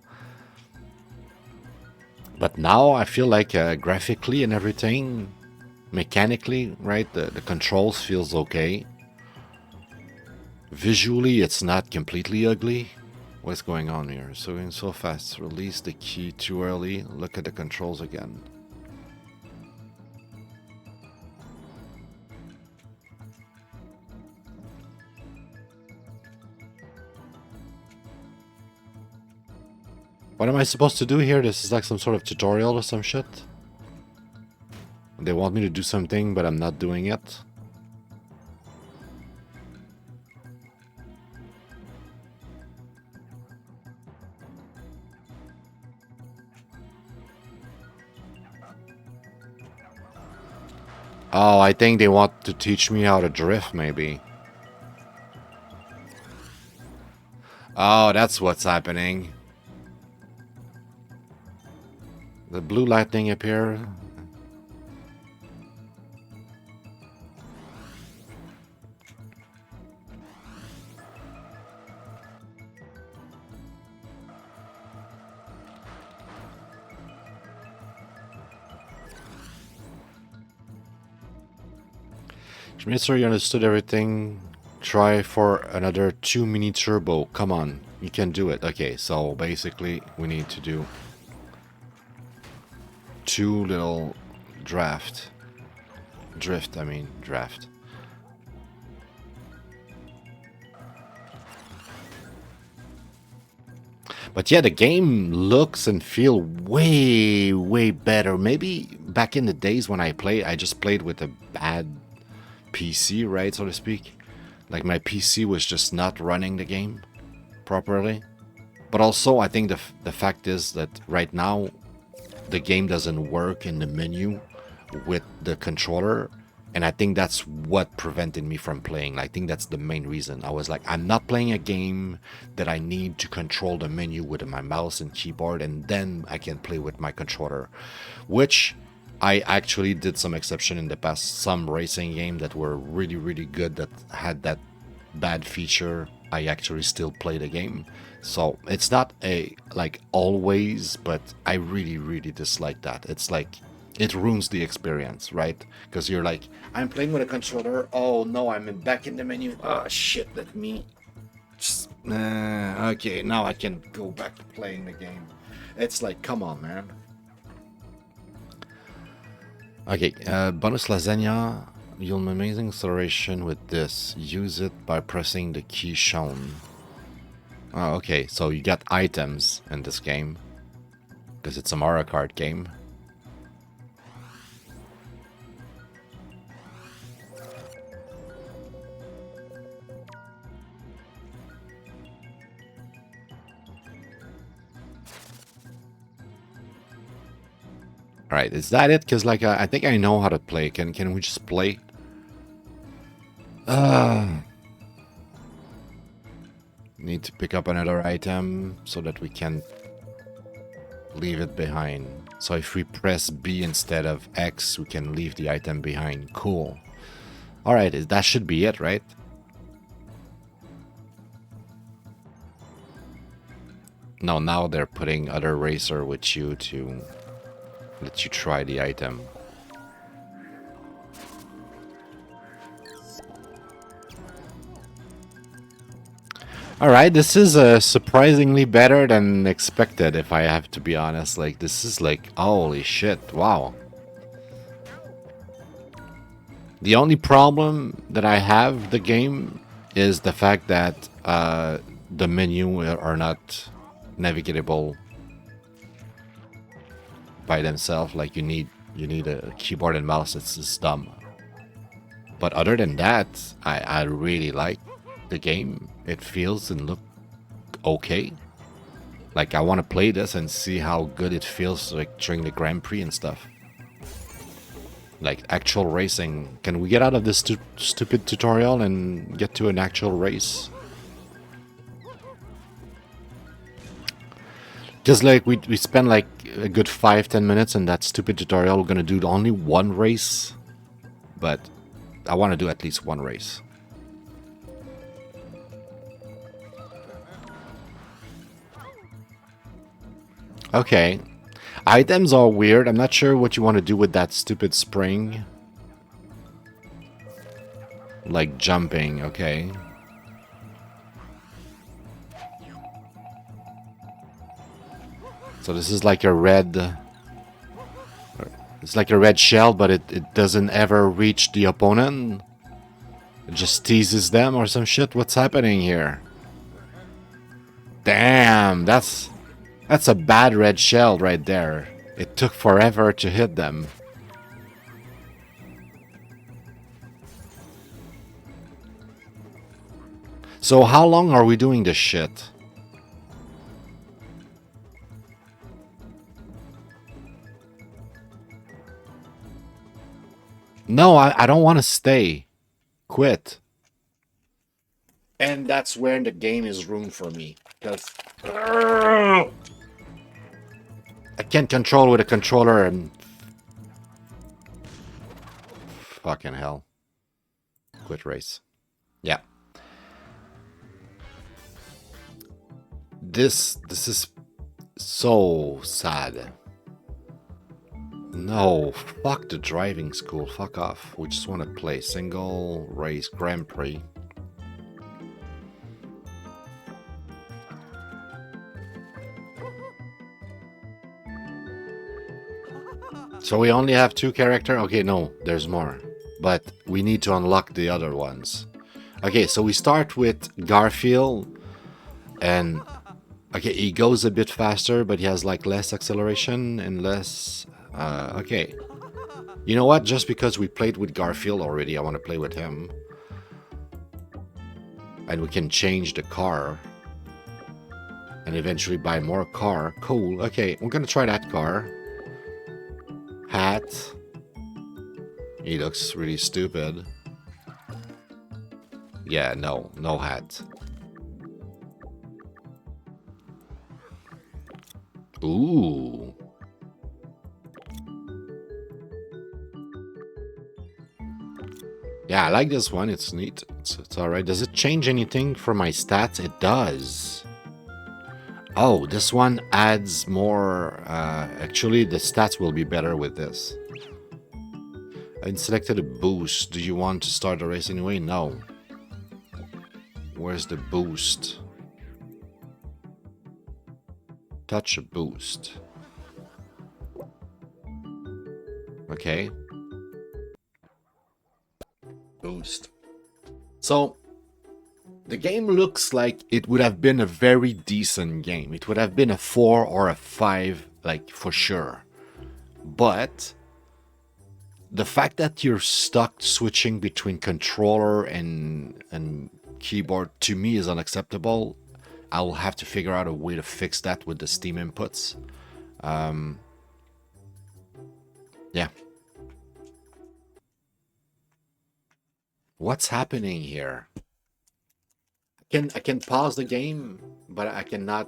But now I feel like graphically and everything, mechanically, right, the controls feels okay. Visually, it's not completely ugly. What's going on here? So going so fast. Release the key too early. Look at the controls again. What am I supposed to do here? This is like some sort of tutorial or some shit. They want me to do something, but I'm not doing it. Oh, I think they want to teach me how to drift, maybe. Oh, that's what's happening. The blue lightning appear. Just make sure you understood everything. Try for another 2 mini turbo. Come on, you can do it. Okay, so basically we need to do 2 little drift. But yeah, the game looks and feel way better. Maybe back in the days when I just played with a bad PC, right, so to speak. Like my PC was just not running the game properly. But also, I think the fact is that right now, the game doesn't work in the menu with the controller. And I think that's what prevented me from playing. I think that's the main reason. I was like, I'm not playing a game that I need to control the menu with my mouse and keyboard, and then I can play with my controller. Which I actually did some exception in the past. Some racing games that were really good that had that bad feature, I actually still play the game. So it's not a like always, but I really dislike that. It's like it ruins the experience, right? Because you're like, I'm playing with a controller. Oh no, back in the menu. Oh shit, let me just okay, now I can go back to playing the game. It's like, come on, man. Okay, bonus lasagna. You'll amazing acceleration with this. Use it by pressing the key shown. Oh, okay, so you got items in this game because it's a Mario-Kart game. All right, is that it? Because like I think I know how to play. Can we just play? Need to pick up another item so that we can leave it behind. So if we press B instead of X, we can leave the item behind. Cool. All right, that should be it, right? No, now they're putting other racer with you to let you try the item. Alright, this is surprisingly better than expected, if I have to be honest. Like, this is like, holy shit, wow. The only problem that I have with the game is the fact that the menu are not navigatable by themselves. Like, you need a keyboard and mouse. It's dumb. But other than that, I really like the game. It feels and look okay. Like, I want to play this and see how good it feels like during the Grand Prix and stuff. Like actual racing. Can we get out of this stupid tutorial and get to an actual race? Just like we spent like a good 5-10 minutes in that stupid tutorial. We're gonna do only one race, but I want to do at least one race. Okay, items are weird. I'm not sure what you want to do with that stupid spring. Like jumping, okay. So this is like a red... It's like a red shell, but it doesn't ever reach the opponent. It just teases them or some shit. What's happening here? Damn, that's a bad red shell right there. It took forever to hit them. So how long are we doing this shit? No, I don't want to stay. Quit. And that's where the game is ruined for me. Because I can't control with a controller and... Fucking hell. Quit race. Yeah. This is so sad. No, fuck the driving school, fuck off. We just want to play single race Grand Prix. So we only have 2 characters? Okay, no, there's more. But we need to unlock the other ones. Okay, so we start with Garfield. And, okay, he goes a bit faster, but he has like less acceleration and less... okay. You know what? Just because we played with Garfield already, I want to play with him. And we can change the car. And eventually buy more car. Cool. Okay, we're gonna try that car. Hat. He looks really stupid. Yeah, no hat. Ooh. Yeah, I like this one. It's neat. It's alright. Does it change anything for my stats? It does. Oh, this one adds more... actually, the stats will be better with this. I selected a boost. Do you want to start the race anyway? No. Where's the boost? Touch a boost. Okay. Boost. So, the game looks like it would have been a very decent game. It would have been a 4 or a 5, like, for sure. But the fact that you're stuck switching between controller and keyboard, to me, is unacceptable. I will have to figure out a way to fix that with the Steam inputs. Yeah. What's happening here? I can pause the game, but I cannot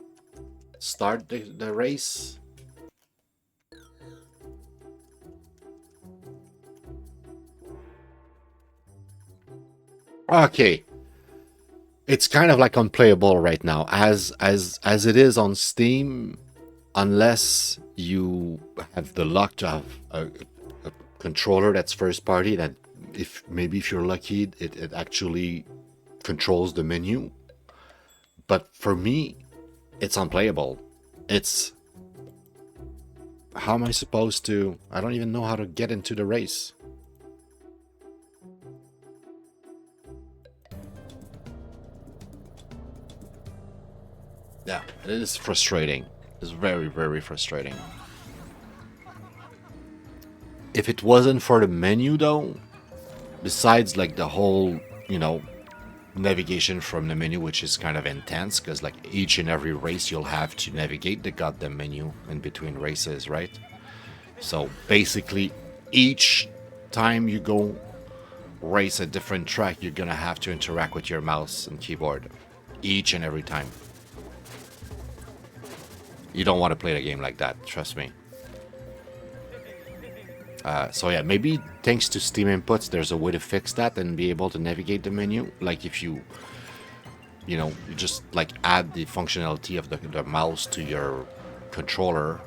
start the race. Okay. It's kind of like unplayable right now, as it is on Steam, unless you have the luck to have a controller that's first party, that if you're lucky, it actually controls the menu. But for me, it's unplayable. It's... How am I supposed to... I don't even know how to get into the race. Yeah, it is frustrating. It's very, very frustrating. If it wasn't for the menu, though, besides like the whole, you know, navigation from the menu, which is kind of intense, because like each and every race you'll have to navigate the goddamn menu in between races, right? So basically each time you go race a different track, you're gonna have to interact with your mouse and keyboard each and every time. You don't want to play the game like that, trust me. So yeah, maybe thanks to Steam inputs, there's a way to fix that and be able to navigate the menu. Like if you just like add the functionality of the mouse to your controller,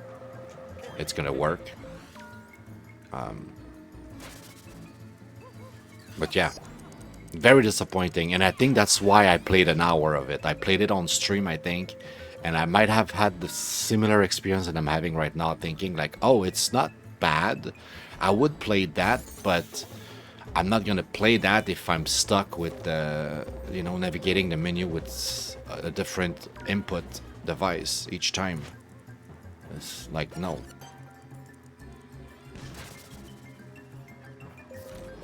it's gonna work. But yeah, very disappointing, and I think that's why I played an hour of it. I played it on stream, I think, and I might have had the similar experience that I'm having right now, thinking like, oh, it's not bad. I would play that, but I'm not gonna play that if I'm stuck with navigating the menu with a different input device each time. It's like, no.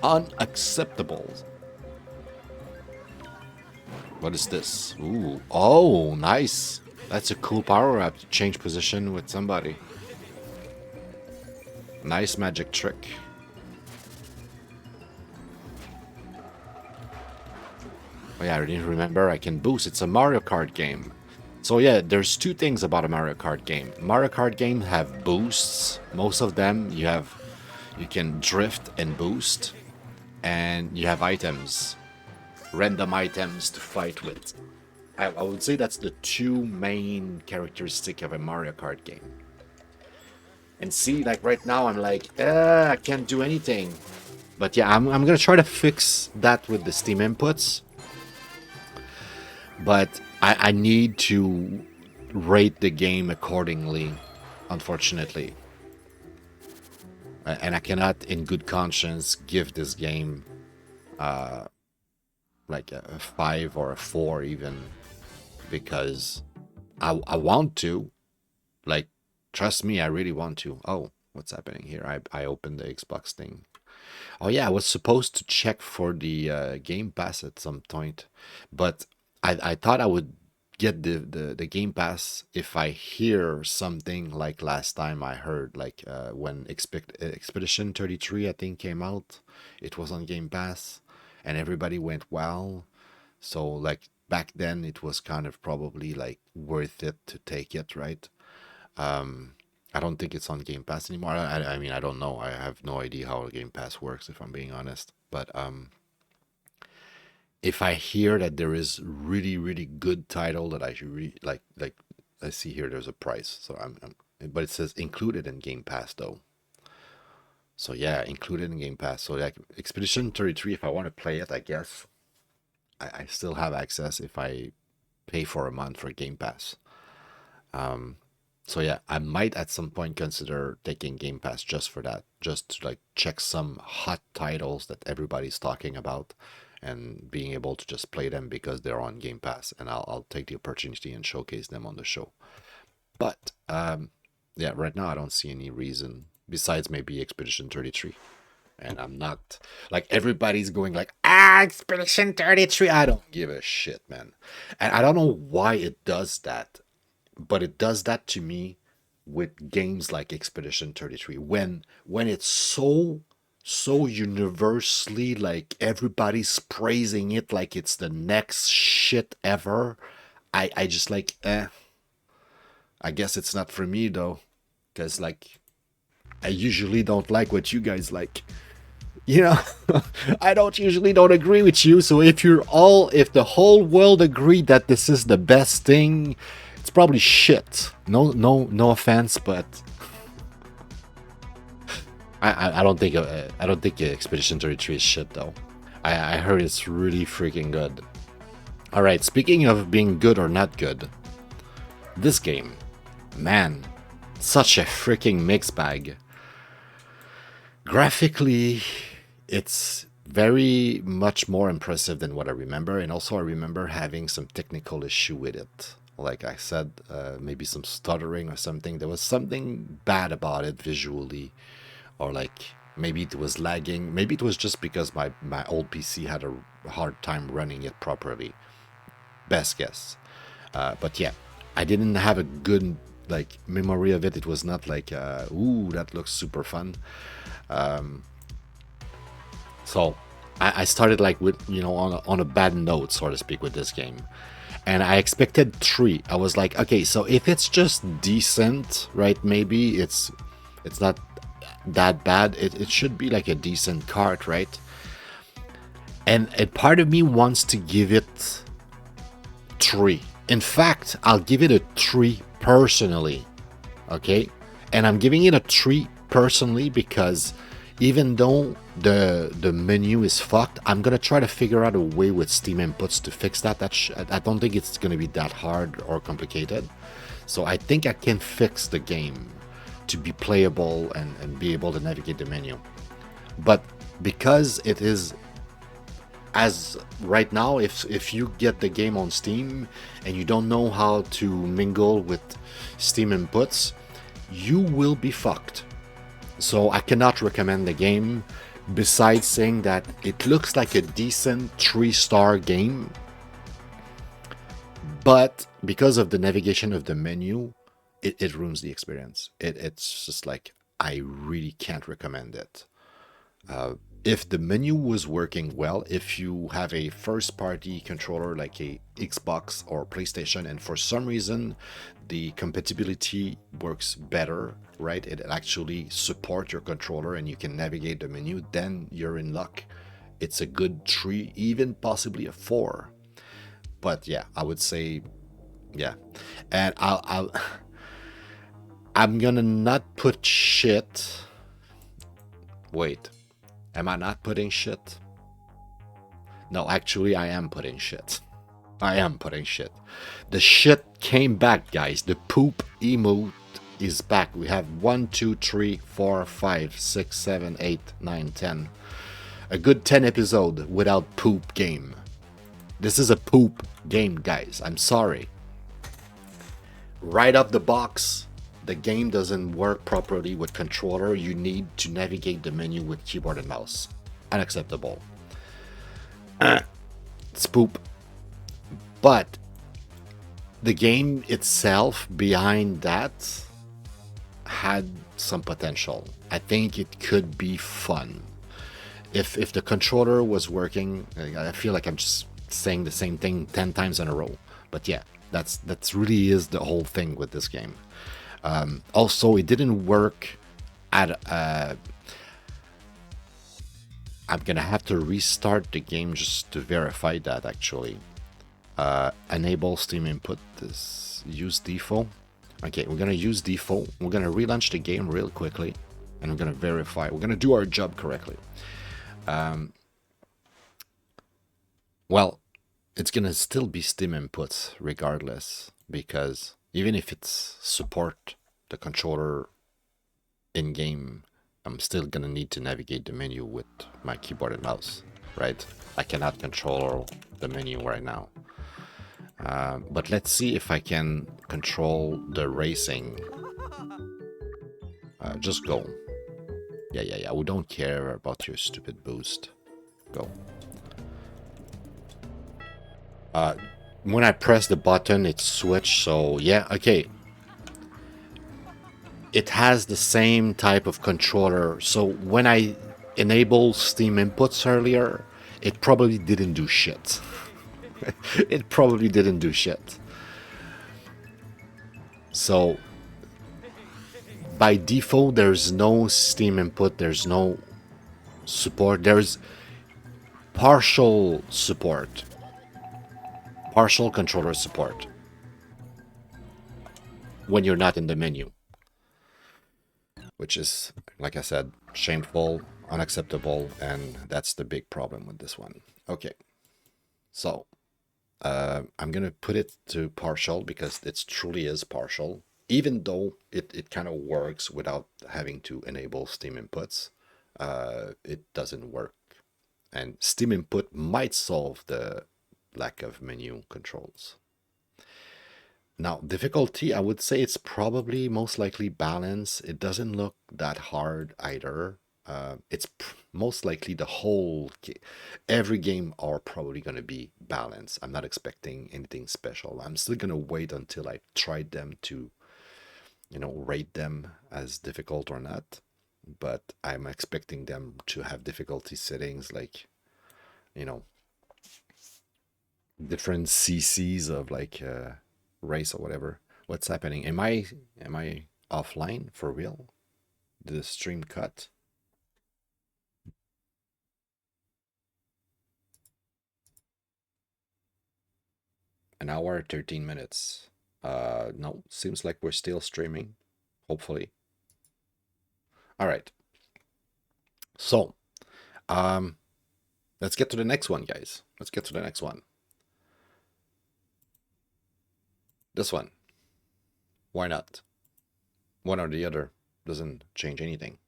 Unacceptable. What is this? Ooh. Oh, nice. That's a cool power up to change position with somebody. Nice magic trick. Oh yeah, I didn't remember I can boost. It's a Mario Kart game. So yeah, there's two things about a Mario Kart game. Mario Kart games have boosts. Most of them you can drift and boost. And you have items. Random items to fight with. I would say that's the two main characteristics of a Mario Kart game. And see, like right now I'm like, I can't do anything. But yeah, I'm gonna try to fix that with the Steam inputs. But I need to rate the game accordingly, unfortunately. And I cannot, in good conscience, give this game like a 5 or a 4 even, because I want to. Like, trust me, I really want to. Oh, what's happening here? I opened the Xbox thing. Oh yeah, I was supposed to check for the Game Pass at some point, but I thought I would get the Game Pass if I hear something like last time I heard, like when Expedition 33 I think came out. It was on Game Pass and everybody went wow. So like back then it was kind of probably like worth it to take it, right? I don't think it's on Game Pass anymore. I mean, I don't know. I have no idea how Game Pass works, if I'm being honest. But if I hear that there is really, really good title that I should like I see here, there's a price. So but it says included in Game Pass though. So yeah, included in Game Pass. So like Expedition 33, if I want to play it, I guess I still have access if I pay for a month for Game Pass. So yeah, I might at some point consider taking Game Pass just for that, just to like check some hot titles that everybody's talking about and being able to just play them because they're on Game Pass, and I'll take the opportunity and showcase them on the show. But yeah, right now I don't see any reason besides maybe Expedition 33. And I'm not like everybody's going like, Expedition 33. I don't give a shit, man. And I don't know why it does that, but it does that to me with games like Expedition 33 when it's so universally, like everybody's praising it like it's the next shit ever. I just like, I guess it's not for me though, because like I usually don't like what you guys like. You know, I don't agree with you. So if the whole world agreed that this is the best thing, it's probably shit. No offense, but I don't think Expedition 33 is shit though. I heard it's really freaking good. All right, speaking of being good or not good, this game, man, such a freaking mixed bag. Graphically, it's very much more impressive than what I remember, and also I remember having some technical issue with it. Like I said, maybe some stuttering or something. There was something bad about it visually, or like maybe it was lagging. Maybe it was just because my old PC had a hard time running it properly. Best guess. But yeah, I didn't have a good like memory of it. It was not like ooh, that looks super fun. So I started like with, on a bad note, so to speak, with this game. And I expected 3. I was like, okay, so if it's just decent, right, maybe it's not that bad. It should be like a decent cart, right? And a part of me wants to give it 3. In fact, I'll give it a 3 personally, okay? And I'm giving it a 3 personally because even though the menu is fucked, I'm gonna try to figure out a way with Steam inputs to fix that. I don't think it's gonna be that hard or complicated. So I think I can fix the game to be playable and be able to navigate the menu. But because it is, as right now, if you get the game on Steam and you don't know how to mingle with Steam inputs, you will be fucked. So I cannot recommend the game, besides saying that it looks like a decent 3-star game, but because of the navigation of the menu, it ruins the experience. It's just like, I really can't recommend it. If the menu was working well, if you have a first-party controller like a Xbox or PlayStation, and for some reason the compatibility works better, right? It actually supports your controller and you can navigate the menu, then you're in luck. It's a good 3, even possibly a 4. But yeah, I would say, yeah. And I'm gonna not put shit. Wait. Am I not putting shit? No, actually, I am putting shit. I am putting shit. The shit came back, guys. The poop emote is back. We have 1, 2, 3, 4, 5, 6, 7, 8, 9, 10. A good 10 episode without poop game. This is a poop game, guys. I'm sorry. Right up the box, the game doesn't work properly with controller. You need to navigate the menu with keyboard and mouse. Unacceptable. It's poop. But the game itself behind that had some potential. I think it could be fun. If the controller was working, I feel like I'm just saying the same thing 10 times in a row. But yeah, that's really is the whole thing with this game. Also, it didn't work at I'm gonna have to restart the game just to verify that, actually. Enable Steam input, this use default. Okay, we're gonna use default. We're gonna relaunch the game real quickly and we're gonna verify. We're gonna do our job correctly. Well, it's gonna still be Steam inputs regardless, because even if it's support the controller in game, I'm still gonna need to navigate the menu with my keyboard and mouse, right? I cannot control the menu right now. But let's see if I can control the racing. Just go. Yeah. We don't care about your stupid boost. Go. When I press the button, it switched, so yeah, okay. It has the same type of controller, so when I enabled Steam inputs earlier, it probably didn't do shit. It probably didn't do shit. So by default, there's no Steam input, there's no support, there's partial support. Partial controller support when you're not in the menu, which is, like I said, shameful, unacceptable, and that's the big problem with this one. Okay, so I'm gonna put it to partial because it truly is partial, even though it kind of works without having to enable Steam inputs. It doesn't work, and Steam input might solve the lack of menu controls. Now, difficulty, I would say it's probably most likely balance. It doesn't look that hard either. It's most likely the whole every game are probably going to be balanced. I'm not expecting anything special. I'm still going to wait until I tried them to, rate them as difficult or not. but I'm expecting them to have difficulty settings like, you know, different CCs of like race or whatever. What's happening? Am I offline for real? Did the stream cut? An hour, 13 minutes. No, seems like we're still streaming. Hopefully. All right. So, um, let's get to the next one, guys. Let's get to the next one. This one. Why not? One or the other doesn't change anything.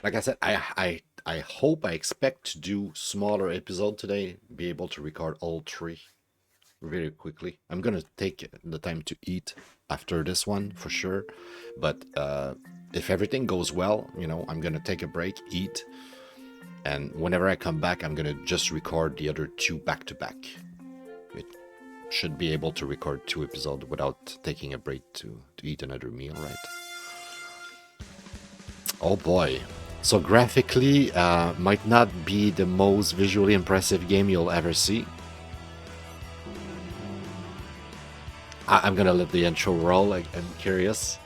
Like I said, I hope, I expect to do smaller episode today, be able to record all three very quickly. I'm gonna take the time to eat after this one for sure, but if everything goes well, you know, I'm gonna take a break, eat, and whenever I come back, I'm gonna just record the other two back to back. It should be able to record 2 episodes without taking a break to eat another meal, right? Oh boy. So graphically, might not be the most visually impressive game you'll ever see. I'm gonna let the intro roll. I'm curious.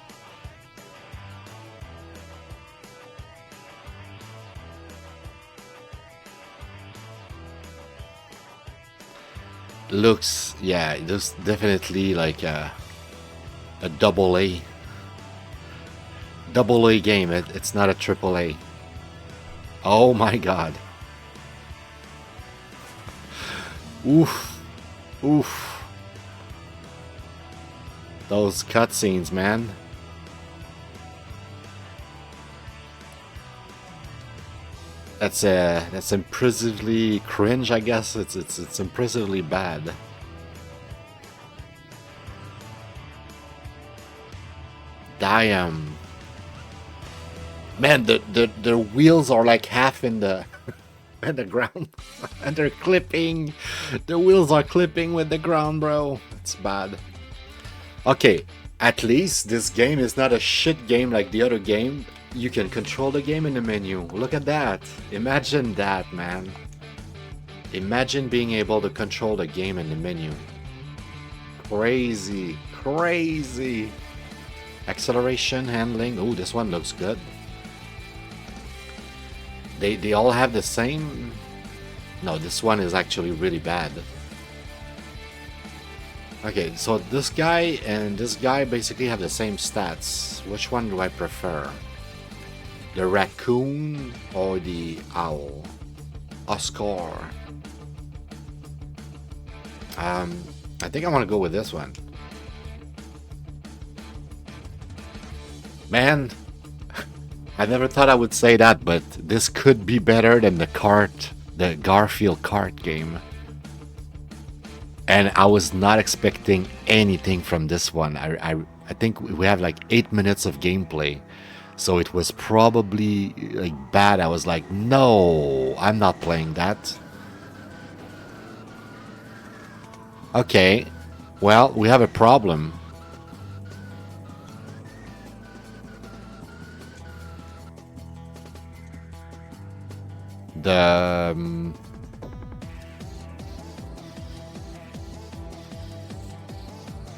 Looks, yeah, it looks definitely like a double A game. It's not a triple A. Oh my god. Oof. Oof. Those cutscenes, man. That's impressively cringe, I guess. It's impressively bad. Damn. Man, the wheels are like half in the in the ground. And they're clipping. The wheels are clipping with the ground, bro. It's bad. Okay, at least this game is not a shit game like the other game. You can control the game in the menu. Look at that. Imagine that, man. Imagine being able to control the game in the menu. Crazy. Crazy. Acceleration, handling. Ooh, this one looks good. They all have the same... No, this one is actually really bad. Okay, so this guy and this guy basically have the same stats. Which one do I prefer? The raccoon or the owl? Oscar. I think I want to go with this one. Man, I never thought I would say that, but this could be better than the Garfield Kart game. And I was not expecting anything from this one. I think we have like 8 minutes of gameplay. So it was probably like bad. I was like, no, I'm not playing that. Okay, well, we have a problem.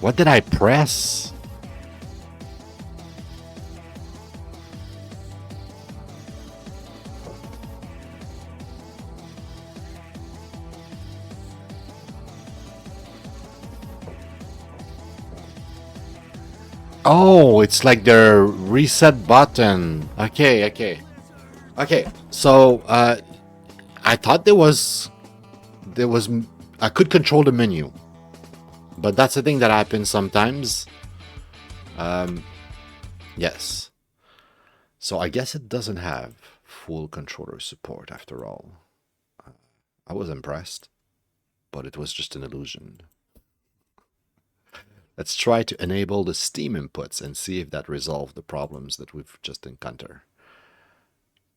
What did I press? Oh, it's like the reset button. Okay. So, I thought there was, I could control the menu, but that's the thing that happens sometimes. Yes. So I guess it doesn't have full controller support after all. I was impressed, but it was just an illusion. Let's try to enable the Steam inputs and see if that resolves the problems that we've just encountered.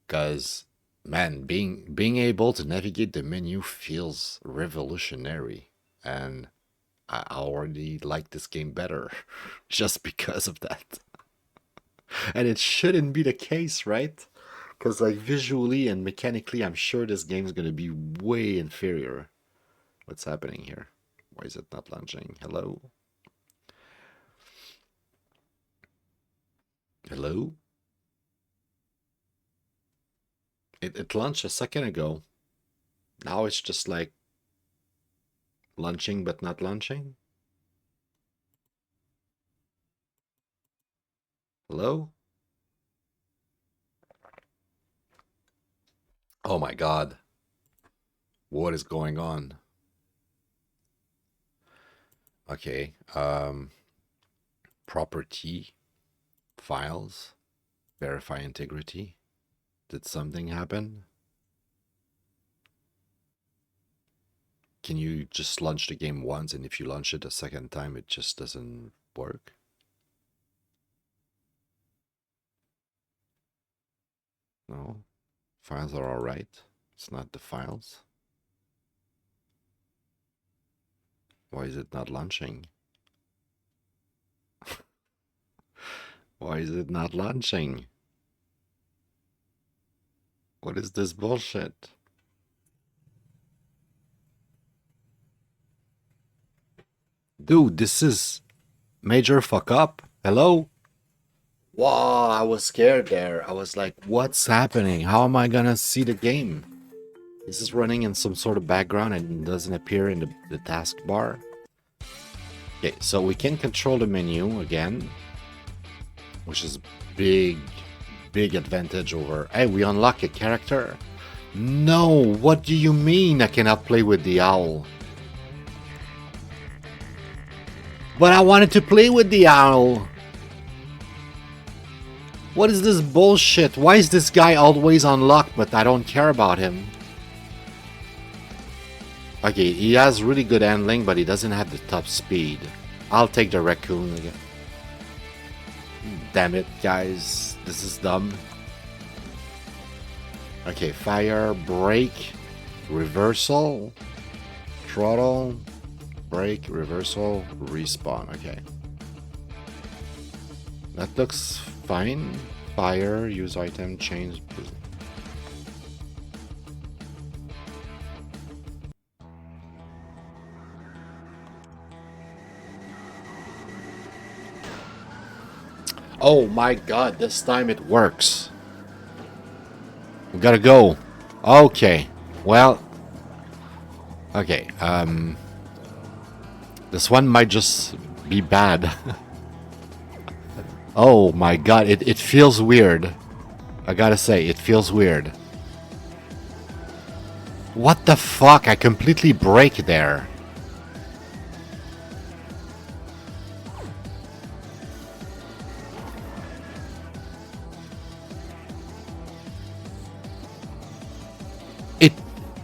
Because, man, being able to navigate the menu feels revolutionary, and I already like this game better just because of that. And it shouldn't be the case, right? Because like visually and mechanically, I'm sure this game is gonna be way inferior. What's happening here? Why is it not launching? Hello? Hello? It launched a second ago. Now it's just like launching but not launching. Hello? Oh my god. What is going on? Okay. Property. Files. Verify integrity. Did something happen? Can you just launch the game once, and if you launch it a second time, it just doesn't work? No? Files are alright. It's not the files. Why is it not launching? Why is it not launching? What is this bullshit? Dude, this is major fuck up. Hello? Wow, I was scared there. I was like, what's happening? How am I gonna see the game? Is this running in some sort of background and doesn't appear in the taskbar? Okay, so we can control the menu again, which is big advantage over... Hey, we unlock a character. No, what do you mean I cannot play with the owl? But I wanted to play with the owl. What is this bullshit? Why is this guy always unlocked, but I don't care about him? Okay, he has really good handling, but he doesn't have the top speed. I'll take the raccoon again. Damn it, guys. This is dumb. Okay, fire, brake, reversal, throttle, brake, reversal, respawn. Okay. That looks fine. Fire, use item, change. Oh my god, this time it works. We gotta go. Okay. Well. Okay. This one might just be bad. Oh my god, it feels weird. I gotta say, it feels weird. What the fuck? I completely break there.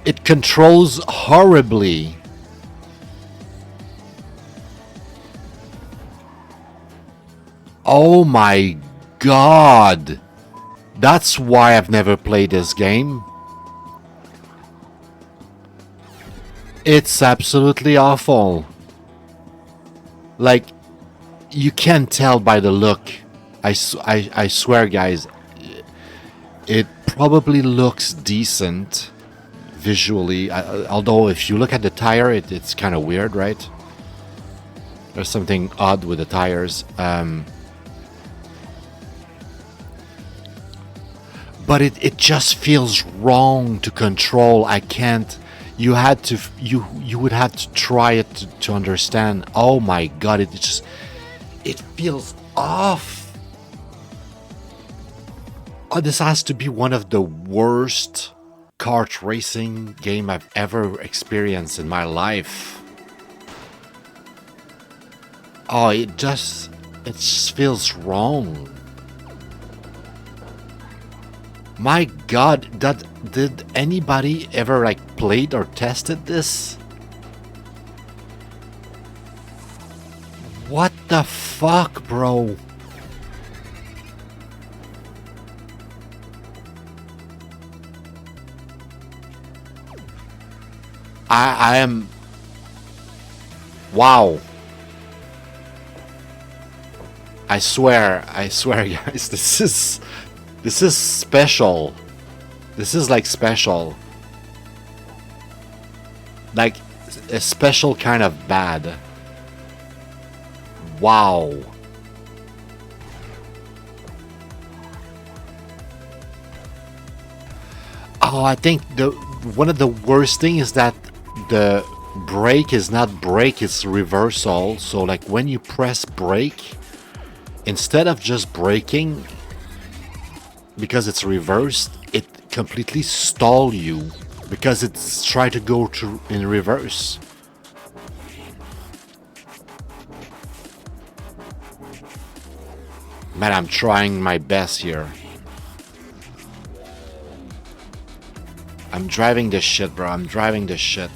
It controls horribly. Oh my god. That's why I've never played this game. It's absolutely awful. Like, you can tell by the look. I swear, guys. It probably looks decent visually. Although, if you look at the tire, it's kind of weird, right? There's something odd with the tires. But it just feels wrong to control. I can't. You would have to try it to understand. Oh my god! It feels off. Oh, this has to be one of the worst kart racing game I've ever experienced in my life. Oh, it just feels wrong. My god, did anybody ever like played or tested this? What the fuck, bro? I am... Wow. I swear, guys, this is special. This is like special. Like a special kind of bad. Wow. Oh, I think one of the worst thing is that the brake is not brake, it's reversal. So like when you press brake, instead of just braking, because it's reversed, it completely stall you because it's trying to go to in reverse. Man, I'm trying my best here. I'm driving this shit, bro. I'm driving this shit.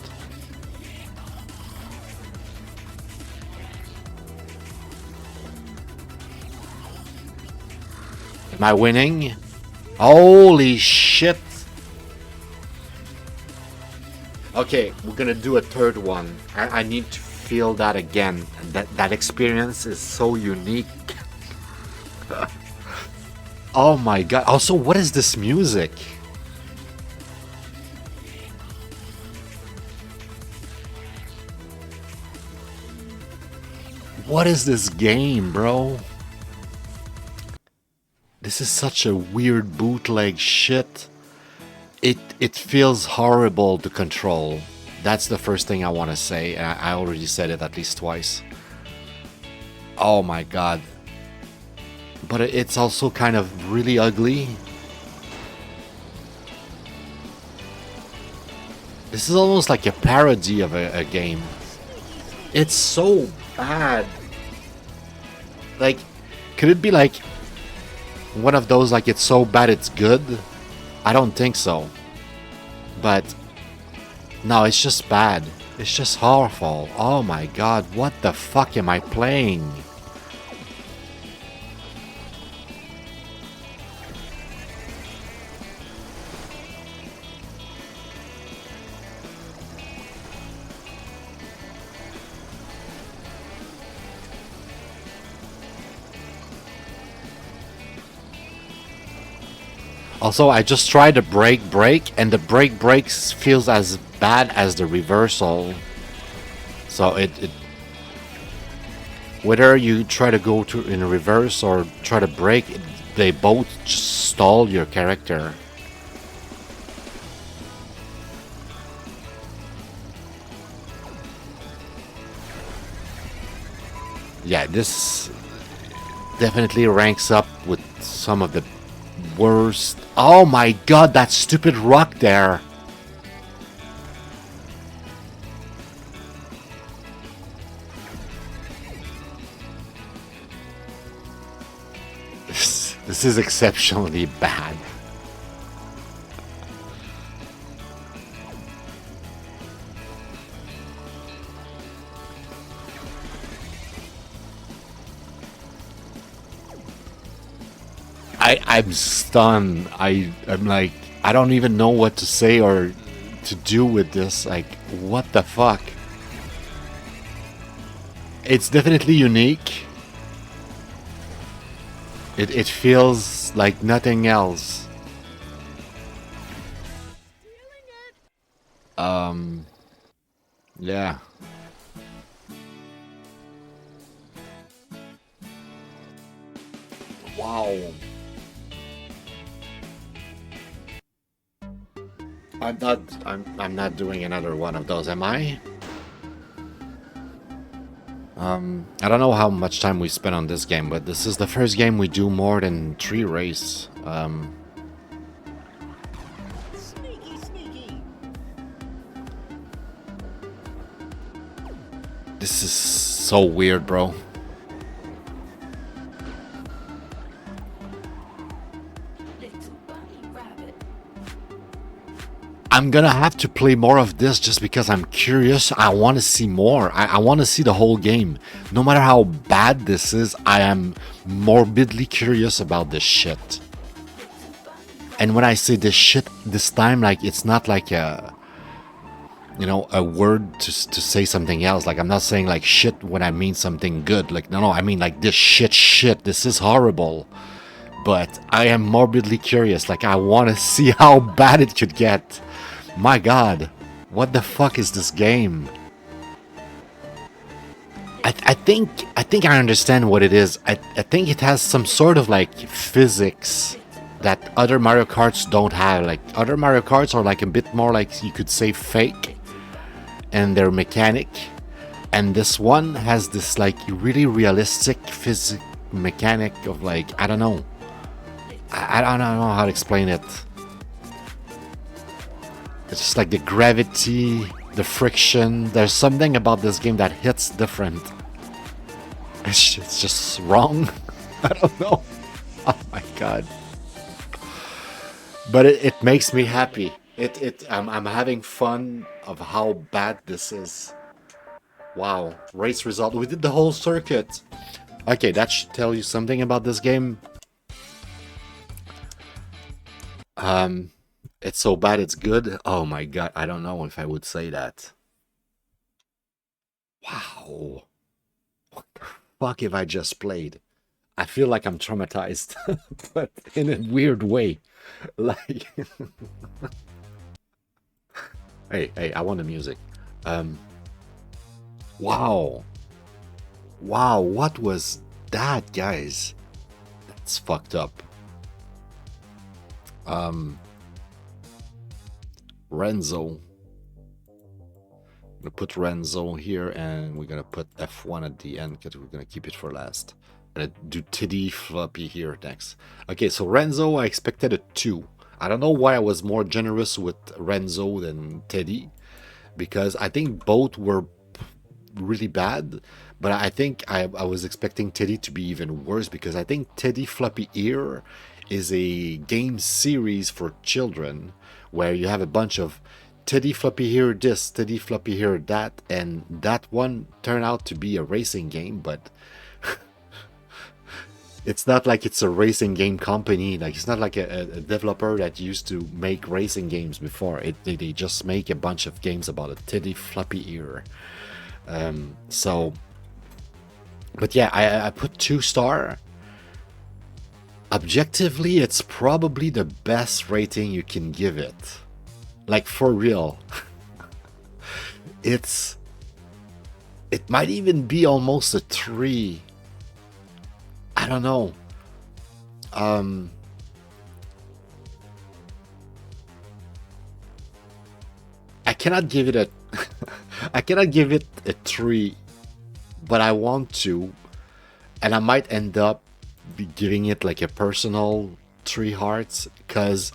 Am I winning? Holy shit. Okay, we're gonna do a third one. I need to feel that again. That experience is so unique. Oh my god. Also, what is this music? What is this game, bro? This is such a weird bootleg shit. It feels horrible to control. That's the first thing I want to say. I already said it at least twice. Oh my god. But it's also kind of really ugly. This is almost like a parody of a game. It's so bad. Like, could it be like one of those, like, it's so bad it's good? I don't think so. But no, it's just bad. It's just horrible. Oh my god, what the fuck am I playing? Also, I just tried the brake, and the brake feels as bad as the reversal. So it whether you try to go to in reverse or try to brake, they both just stall your character. Yeah, this definitely ranks up with some of the worst. Oh my god, that stupid rock there. This is exceptionally bad. I'm stunned. I'm like, I don't even know what to say or to do with this. Like, what the fuck? It's definitely unique. It feels like nothing else. Yeah. Wow. I'm not doing another one of those, am I? I don't know how much time we spent on this game, but this is the first game we do more than 3 races. Sneaky, sneaky. This is so weird, bro. I'm gonna have to play more of this just because I'm curious. I want to see more. I want to see the whole game. No matter how bad this is, I am morbidly curious about this shit. And when I say this shit this time, like, it's not like a, you know, a word to say something else. Like, I'm not saying like shit when I mean something good. Like, no, I mean like this shit. This is horrible. but I am morbidly curious. Like, I want to see how bad it could get. My God, what the fuck is this game? I think I understand what it is. I think it has some sort of like physics that other Mario Karts don't have. Like other Mario Karts are like a bit more like you could say fake and their mechanic. And this one has this like really realistic physics mechanic of like, I don't know. I don't know how to explain it. It's just like the gravity, the friction. There's something about this game that hits different. It's just wrong. I don't know. Oh my God. But it makes me happy. I'm having fun of how bad this is. Wow. Race result. We did the whole circuit. Okay, that should tell you something about this game. It's so bad it's good. Oh my God, I don't know if I would say that. Wow. What the fuck have I just played? I feel like I'm traumatized, but in a weird way. Like, hey, I want the music. Wow. Wow, what was that, guys? That's fucked up. Renzo. I'm gonna put Renzo here, and we're gonna put F1 at the end because we're gonna keep it for last. I'm gonna do Tiddy Floppy here next. Okay, so Renzo, I expected a 2. I don't know why I was more generous with Renzo than Teddy, because I think both were really bad, but I think I was expecting Teddy to be even worse, because I think Teddy Floppy Ear is a game series for children where you have a bunch of Teddy Floppy here this, Teddy Floppy here that, and that one turned out to be a racing game, but it's not like it's a racing game company. Like, it's not like a developer that used to make racing games before. They just make a bunch of games about a Teddy Floppy ear. So, but yeah, I put 2-star. Objectively, it's probably the best rating you can give it. Like, for real. It might even be almost a 3. I don't know. I cannot give it a I cannot give it a 3, but I want to, and I might end up giving it like a personal 3 hearts, because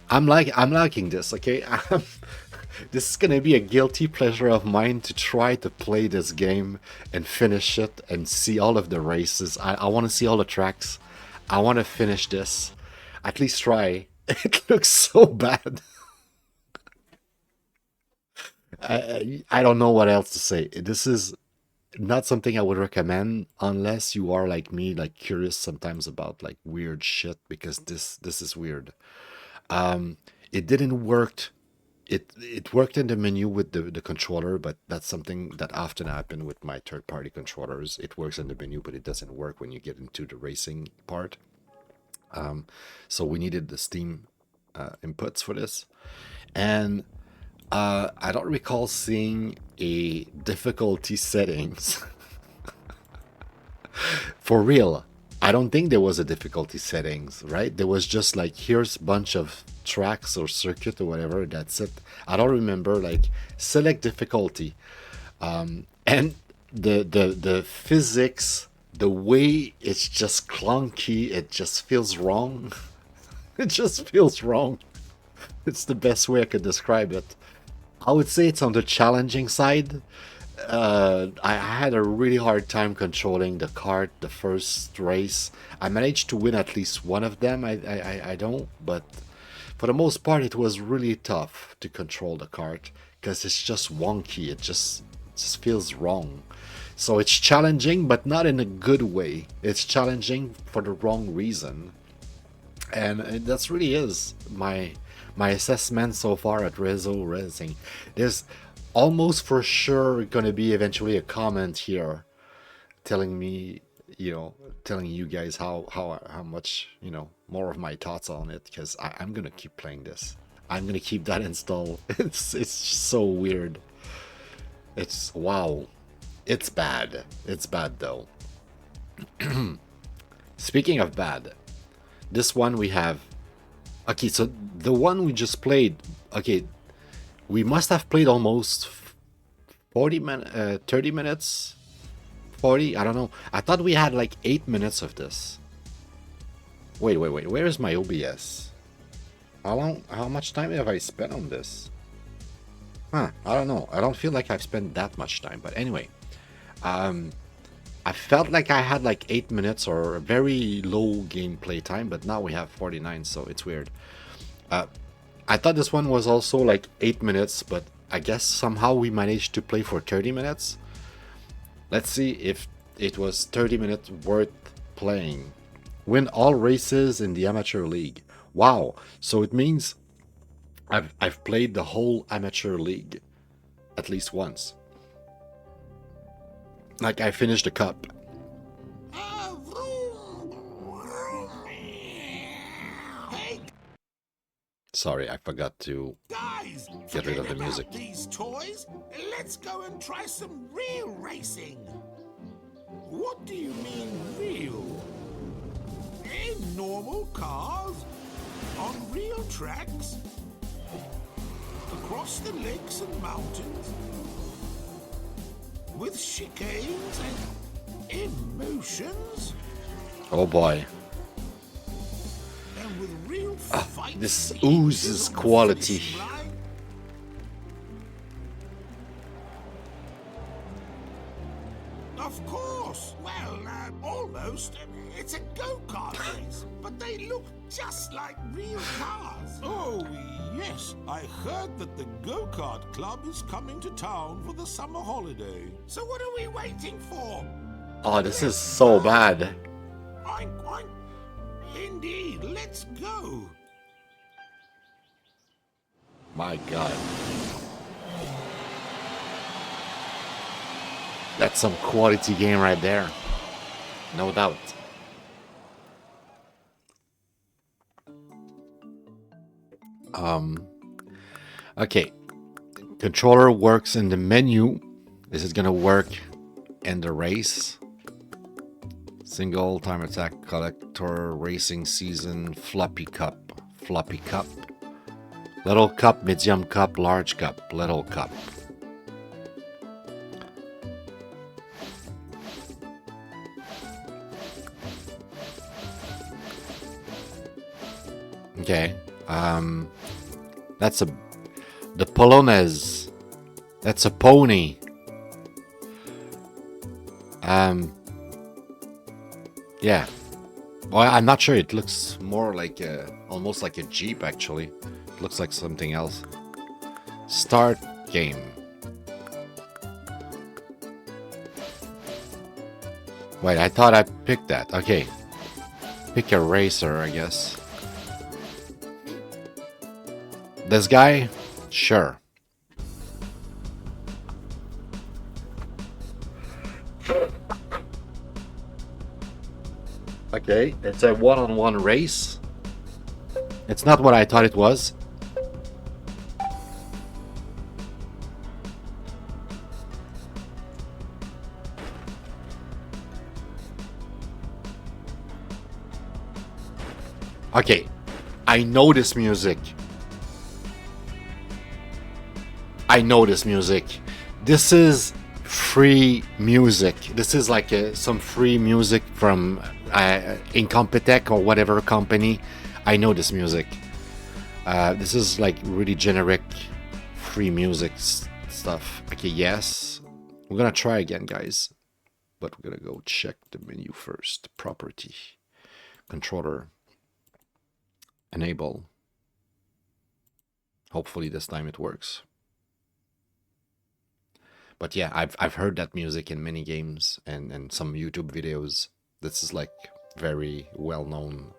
I'm liking this. Okay, this is gonna be a guilty pleasure of mine to try to play this game and finish it and see all of the races. I want to see all the tracks. I want to finish this. At least try. It looks so bad. I don't know what else to say. This is not something I would recommend unless you are like me, like curious sometimes about like weird shit, because this is weird. It didn't work. It worked in the menu with the controller, but that's something that often happens with my third-party controllers. It works in the menu, but it doesn't work when you get into the racing part. So we needed the Steam inputs for this, and I don't recall seeing a difficulty settings. For real, I don't think there was a difficulty settings, right? There was just like, here's a bunch of tracks or circuit or whatever, that's it. I don't remember like select difficulty. And the physics, the way it's just clunky, it just feels wrong. It just feels wrong. It's the best way I could describe it. I would say it's on the challenging side. I had a really hard time controlling the kart the first race. I managed to win at least one of them. I don't, but for the most part, it was really tough to control the kart because it's just wonky. It just feels wrong. So it's challenging, but not in a good way. It's challenging for the wrong reason, and that's really is my assessment so far at Renzo Racing. There's almost for sure gonna be eventually a comment here telling me, telling you guys how much, more of my thoughts on it, because I'm gonna keep playing this. I'm gonna keep that installed. It's so weird. It's wow. It's bad. It's bad though. Speaking of bad, this one we have. Okay, so the one we just played. Okay, we must have played almost 30 minutes. 40. I don't know. I thought we had like 8 minutes of this. Wait. Where is my OBS? How much time have I spent on this? Huh, I don't know. I don't feel like I've spent that much time. But anyway, I felt like I had like 8 minutes or a very low gameplay time, but now we have 49, so it's weird. I thought this one was also like 8 minutes, but I guess somehow we managed to play for 30 minutes. Let's see if it was 30 minutes worth playing. Win all races in the amateur league. Wow. So it means I've played the whole amateur league at least once. Like I finished the cup. Sorry, I forgot to Guys, get rid of the forget music. about these toys. Let's go and try some real racing. What do you mean real? In normal cars, on real tracks, across the lakes and mountains, with chicanes and emotions, Oh boy. and with real fight This scenes oozes on the quality. finishing line. Of course. Well, almost. It's a go-kart race, but they look just like real cars. Oh, yes. I heard that the go-kart club is coming to town for the summer holiday. So what are we waiting for? Oh, this is so bad. Oink, oink. Indeed, let's go. My God. That's some quality game right there. No doubt. Okay. Controller works in the menu. This is gonna work in the race. Single, time attack, collector, racing season, floppy cup. Floppy cup. Little cup, medium cup, large cup, little cup. Okay. That's the Polonaise. That's a pony. Yeah. Well, I'm not sure. It looks more like almost like a Jeep actually. It looks like something else. Start game. Wait, I thought I picked that. Okay. Pick a racer, I guess. This guy? Sure. Okay, it's a one-on-one race. It's not what I thought it was. Okay, I know this music. I know this music. This is free music. This is like some free music from Incompetech or whatever company. I know this music. This is like really generic free music stuff. Okay, yes. We're gonna try again, guys. But we're gonna go check the menu first. Property. Controller. Enable. Hopefully this time it works. But yeah, I've heard that music in many games and some YouTube videos. This is like very well known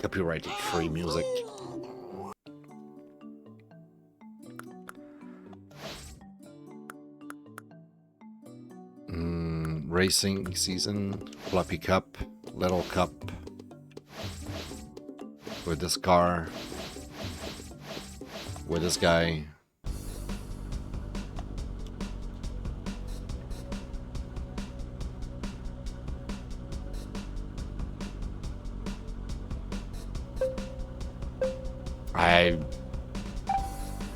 copyrighted free music. Racing season, Floppy Cup, little cup with this car, with this guy.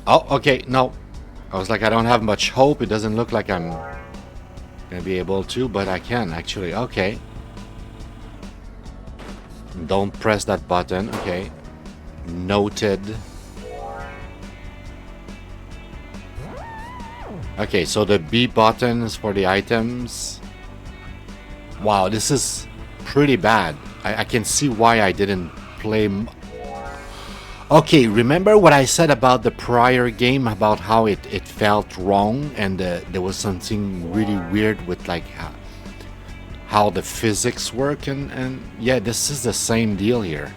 Oh, okay, no. I was like, I don't have much hope. It doesn't look like I'm gonna be able to, but I can actually. Okay. Don't press that button. Okay. Noted. Okay, so the B button is for the items. Wow, this is pretty bad. I can see why I didn't play. Okay, remember what I said about the prior game, about how it felt wrong, and there was something really weird with like how the physics work, and yeah, this is the same deal here.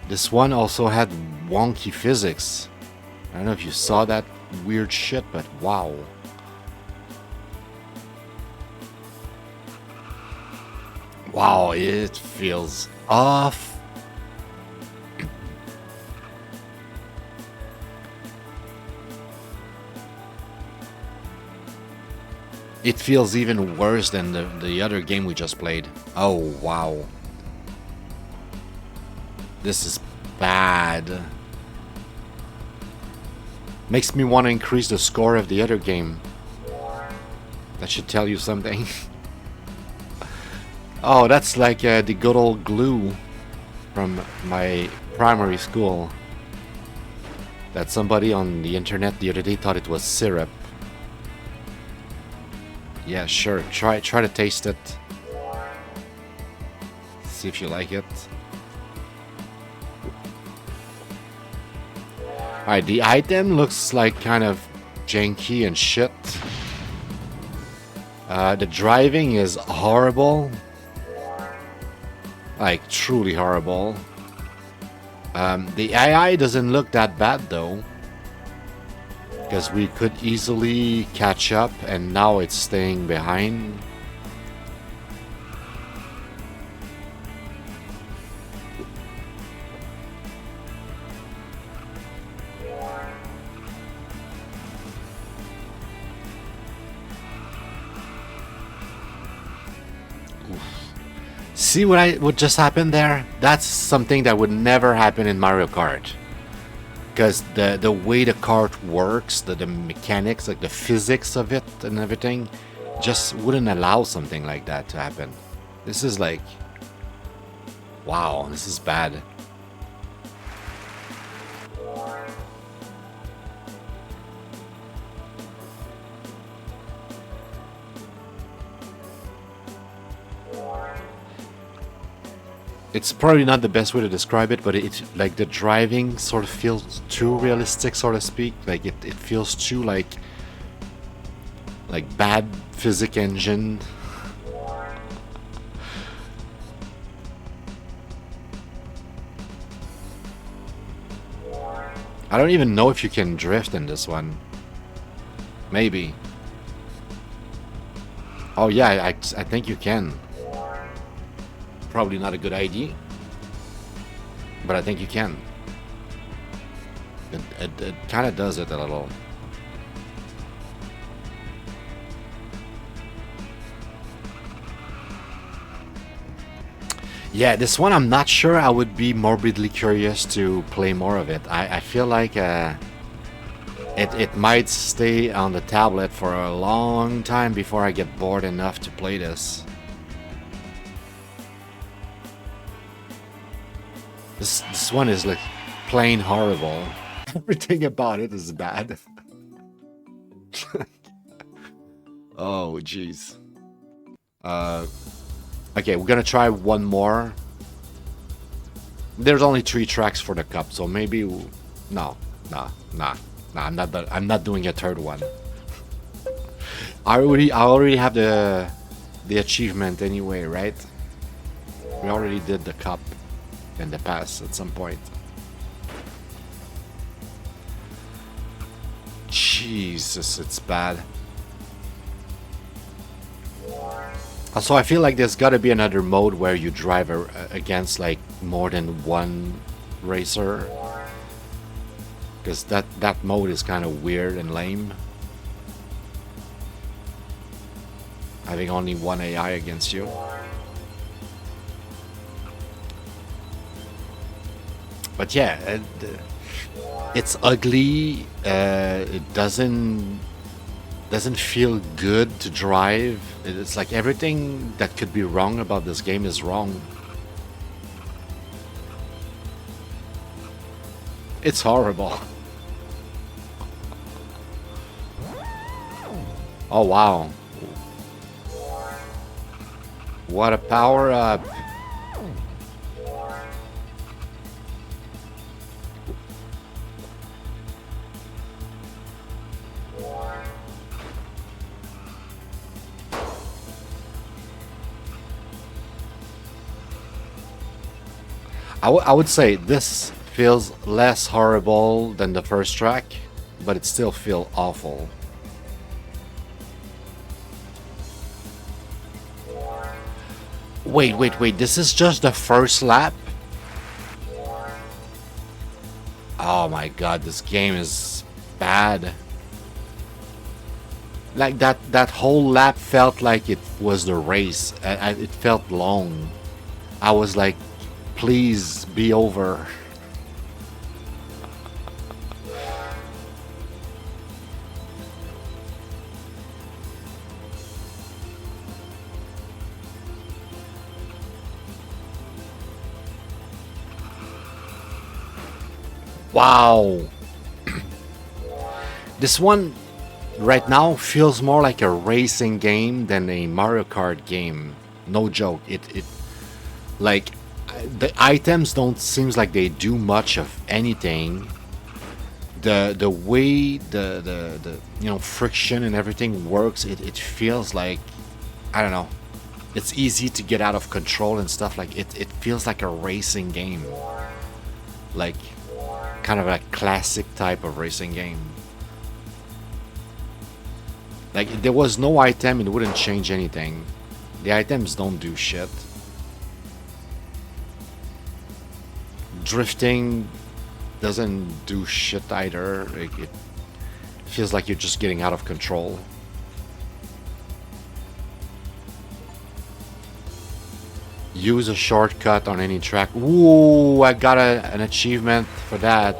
This one also had wonky physics. I don't know if you saw that weird shit, but wow. Wow, it feels off. It feels even worse than the other game we just played. Oh, wow. This is bad. Makes me want to increase the score of the other game. That should tell you something. Oh, that's like the good old glue from my primary school. That somebody on the internet the other day thought it was syrup. Yeah, sure. Try to taste it. See if you like it. Alright, the item looks like kind of janky and shit. The driving is horrible. Like, truly horrible. The AI doesn't look that bad though. Because we could easily catch up, and now it's staying behind. See what just happened there? That's something that would never happen in Mario Kart. Because the way the kart works, the mechanics, like the physics of it and everything, just wouldn't allow something like that to happen. This is like, wow, this is bad. It's probably not the best way to describe it, but it's like the driving sort of feels too realistic, so to speak. Like it feels too like bad physics engine. I don't even know if you can drift in this one. Maybe. Oh yeah, I think you can. Probably not a good idea, but I think you can. It kind of does it a little. Yeah, this one I'm not sure. I would be morbidly curious to play more of it. I feel like it might stay on the tablet for a long time before I get bored enough to play this. This one is like plain horrible. Everything about it is bad. Oh, jeez. Okay, we're gonna try one more. There's only 3 tracks for the cup, so maybe no. I'm not doing a third one. I already have the achievement anyway, right? We already did the cup in the past at some point. Jesus, it's bad. Also, I feel like there's got to be another mode where you drive against like more than one racer, because that mode is kind of weird and lame. Having only one AI against you. But yeah, it's ugly. It doesn't feel good to drive. It's like everything that could be wrong about this game is wrong. It's horrible. Oh wow. What a power up. I would say this feels less horrible than the first track, but it still feels awful. Wait, this is just the first lap? Oh my god, this game is bad. Like that whole lap felt like it was the race. It felt long. I was like, please be over. Wow. This one right now feels more like a racing game than a Mario Kart game. No joke. It like the items don't seems like they do much of anything. The way the you know friction and everything works, it feels like, I don't know. It's easy to get out of control and stuff. Like it feels like a racing game. Like kind of a classic type of racing game. Like if there was no item, it wouldn't change anything. The items don't do shit. Drifting doesn't do shit either. It feels like you're just getting out of control. Use a shortcut on any track. Ooh, I got an achievement for that.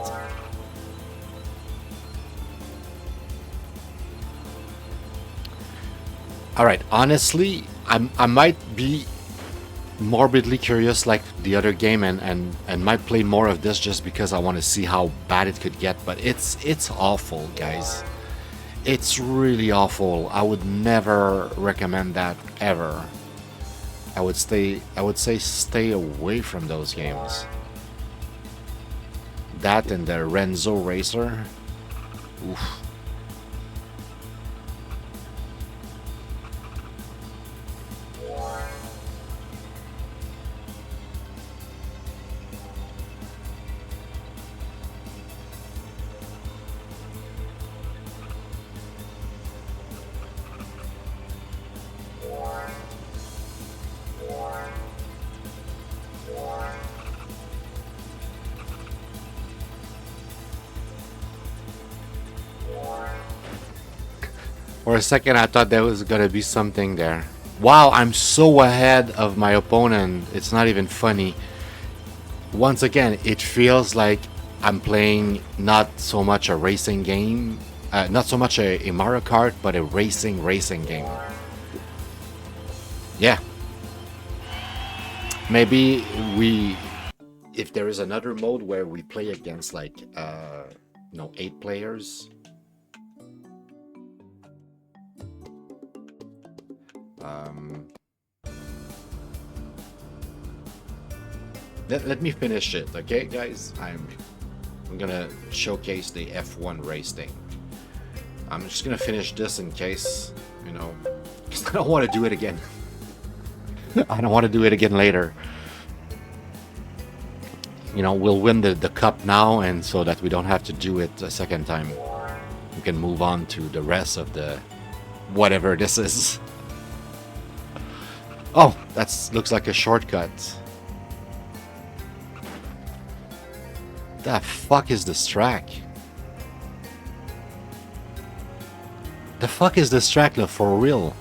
Alright, honestly, I might be morbidly curious like the other game and might play more of this just because I want to see how bad it could get, but it's awful, guys. It's really awful. I would never recommend that ever. I would say stay away from those games. That and the Renzo Racer. Oof. For a second, I thought there was gonna be something there. Wow, I'm so ahead of my opponent. It's not even funny. Once again, it feels like I'm playing not so much a racing game, not so much a Mario Kart, but a racing game. Yeah. Maybe if there is another mode where we play against like, 8 players. Let me finish it, okay, guys? I'm gonna showcase the F1 race thing. I'm just gonna finish this in case, because I don't want to do it again. I don't want to do it again later. We'll win the cup now, and so that we don't have to do it a second time. We can move on to the rest of the whatever this is. Oh, that's looks like a shortcut. The fuck is this track? The fuck is this track for real?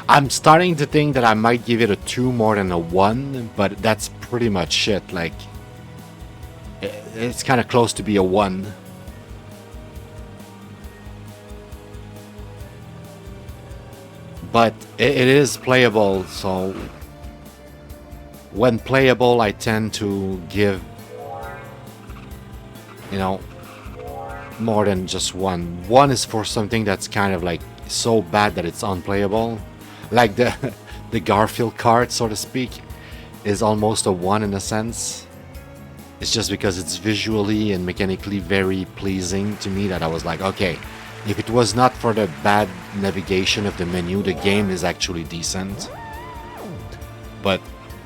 I'm starting to think that I might give it a 2 more than a 1, but that's pretty much it. Like, it's kind of close to be a 1. But it is playable, so when playable, I tend to give, you know, more than just 1. 1 is for something that's kind of like so bad that it's unplayable. Like the Garfield Kart, so to speak, is almost a 1 in a sense. It's just because it's visually and mechanically very pleasing to me that I was like, okay, if it was not for the bad navigation of the menu, the game is actually decent. But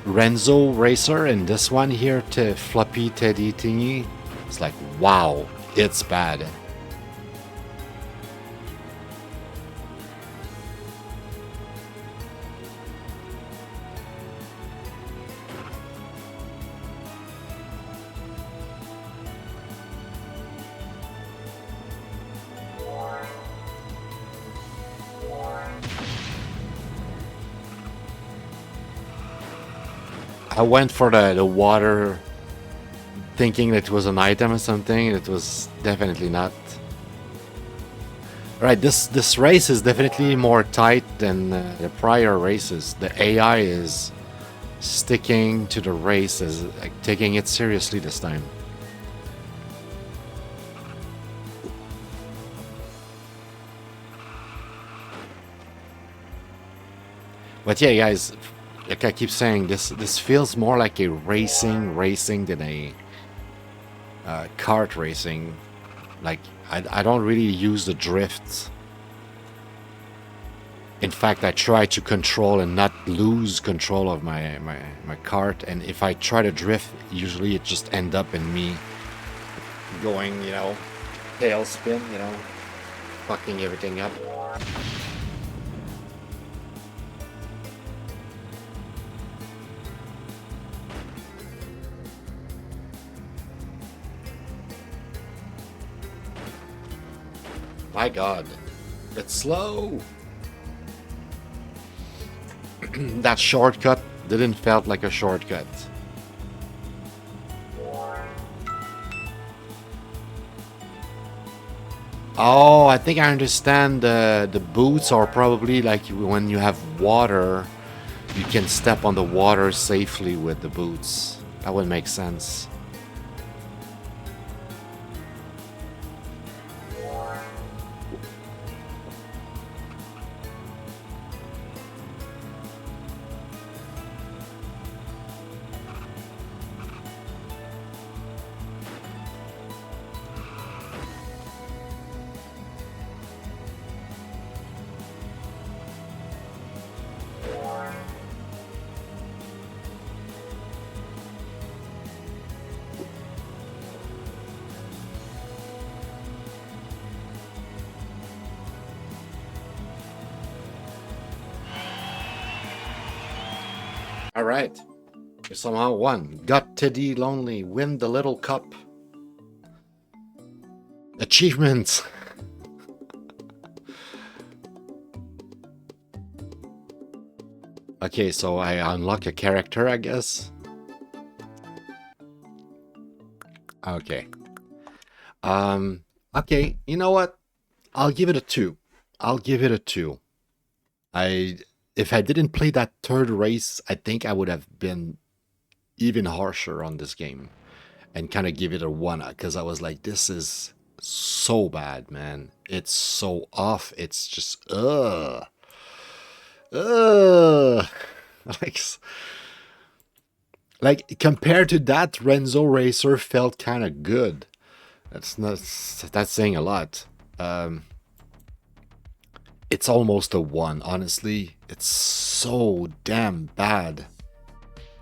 Renzo Racer and this one here, to Floppy Teddy thingy, it's like, wow, it's bad. I went for the water thinking that it was an item or something. It was definitely not. Right, this race is definitely more tight than the prior races. The AI is sticking to the race, as like, taking it seriously this time. But yeah, guys, like I keep saying, this feels more like a racing than a kart racing. Like I don't really use the drifts. In fact, I try to control and not lose control of my kart. And if I try to drift, usually it just end up in me going, you know, tailspin, you know, fucking everything up. My God, it's slow. That shortcut didn't felt like a shortcut. Oh, I think I understand. The boots are probably like when you have water, you can step on the water safely with the boots. That would make sense. All right. You somehow won. Got Teddy lonely. Win the little cup. Achievements. Okay, so I unlock a character, I guess. Okay. Okay, you know what? I'll give it a 2. I'll give it a 2. If I didn't play that third race, I think I would have been even harsher on this game and kind of give it a 1, because I was like, this is so bad, man. It's so off. It's just like Like, compared to that, Renzo Racer felt kind of good. That's saying a lot. It's almost a 1, honestly. It's so damn bad.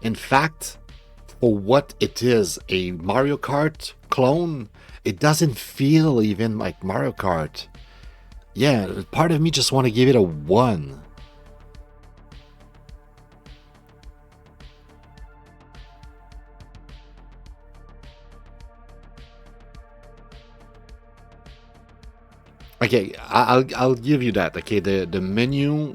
In fact, for what it is, a Mario Kart clone, it doesn't feel even like Mario Kart. Yeah, part of me just want to give it a 1. Okay, I'll give you that. Okay, the menu,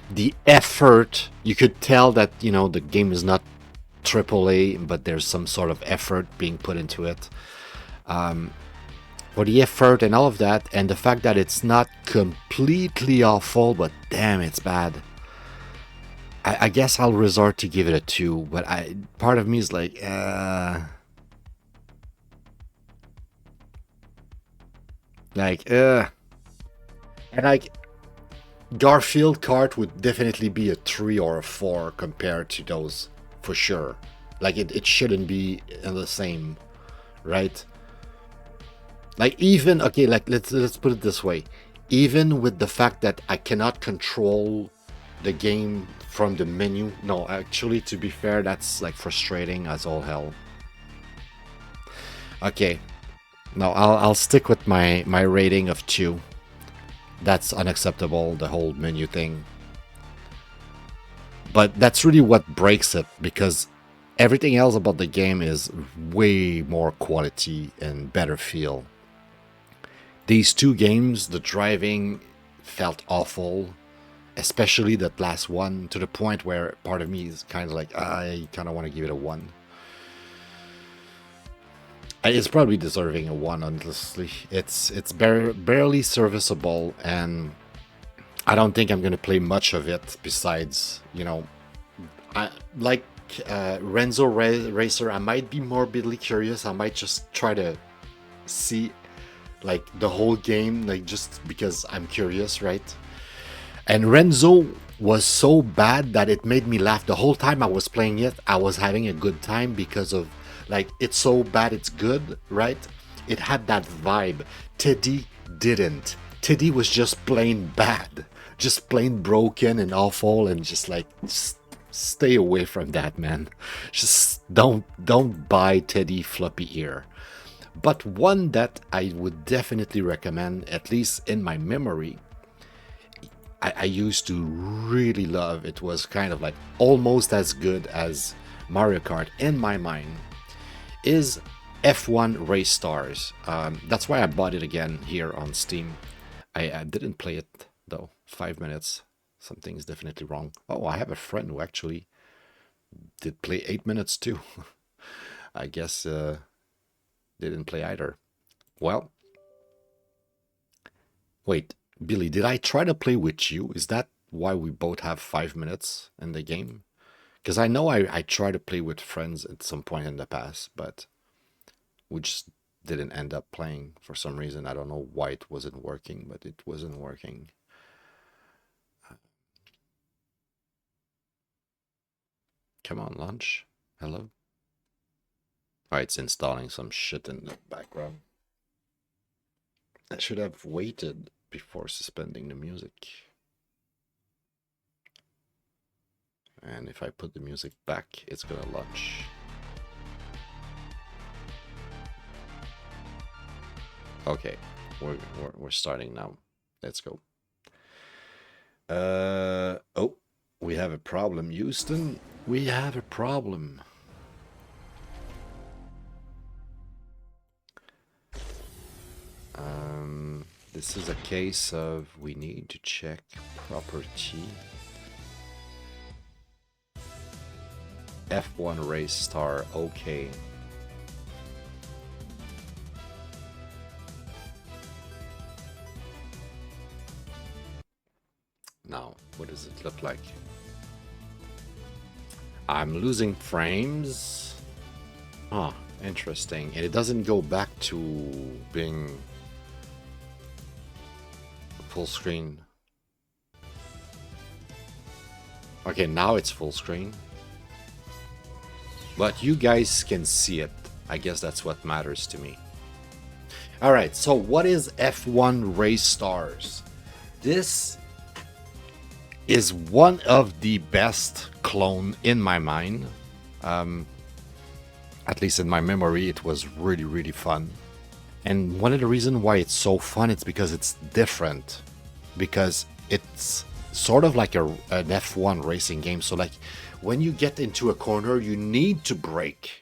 the effort, you could tell that, you know, the game is not AAA, but there's some sort of effort being put into it. For the effort and all of that, and the fact that it's not completely awful, but damn, it's bad. I guess I'll resort to give it a 2, but part of me is like, and like Garfield Kart would definitely be a 3 or a 4 compared to those, for sure. Like it shouldn't be in the same, right? Like even okay, like let's put it this way. Even with the fact that I cannot control the game from the menu, no, actually, to be fair, that's like frustrating as all hell. Okay, no, I'll stick with my rating of 2. That's unacceptable, the whole menu thing. But that's really what breaks it, because everything else about the game is way more quality and better feel. These 2 games, the driving felt awful, especially that last one, to the point where part of me is kind of like, I kind of want to give it a 1. It's probably deserving a 1, honestly. It's barely serviceable, and I don't think I'm going to play much of it besides, you know, like Renzo Racer, I might be morbidly curious. I might just try to see like the whole game, like just because I'm curious, right? And Renzo was so bad that it made me laugh the whole time I was playing it. I was having a good time because of like, it's so bad it's good, right? It had that vibe. Teddy didn't. Teddy was just plain bad, just plain broken and awful, and just like, just stay away from that, man. Just don't buy Teddy Floppy ear. But one that I would definitely recommend, at least in my memory, I used to really love. It was kind of like almost as good as Mario Kart in my mind, is F1 Race Stars. That's why I bought it again here on Steam. I didn't play it though. 5 minutes. Something's definitely wrong. Oh, I have a friend who actually did play 8 minutes too. I guess didn't play either. Well, wait, Billy, did I try to play with you? Is that why we both have 5 minutes in the game? Because I know I tried to play with friends at some point in the past, but we just didn't end up playing for some reason. I don't know why it wasn't working, but it wasn't working. Come on, launch. Hello? Oh, it's installing some shit in the background. I should have waited before suspending the music. And if I put the music back, it's gonna launch. Okay, we're starting now. Let's go. Oh, we have a problem, Houston. We have a problem. This is a case of we need to check property. F1 race star, okay. Now, what does it look like? I'm losing frames. Huh, interesting. And it doesn't go back to being full screen. Okay, now it's full screen. But you guys can see it. I guess that's what matters to me. Alright, so what is F1 Race Stars? This is one of the best clone in my mind. At least in my memory, it was really, really fun. And one of the reasons why it's so fun is because it's different. Because it's sort of like an F1 racing game. So like when you get into a corner, you need to brake.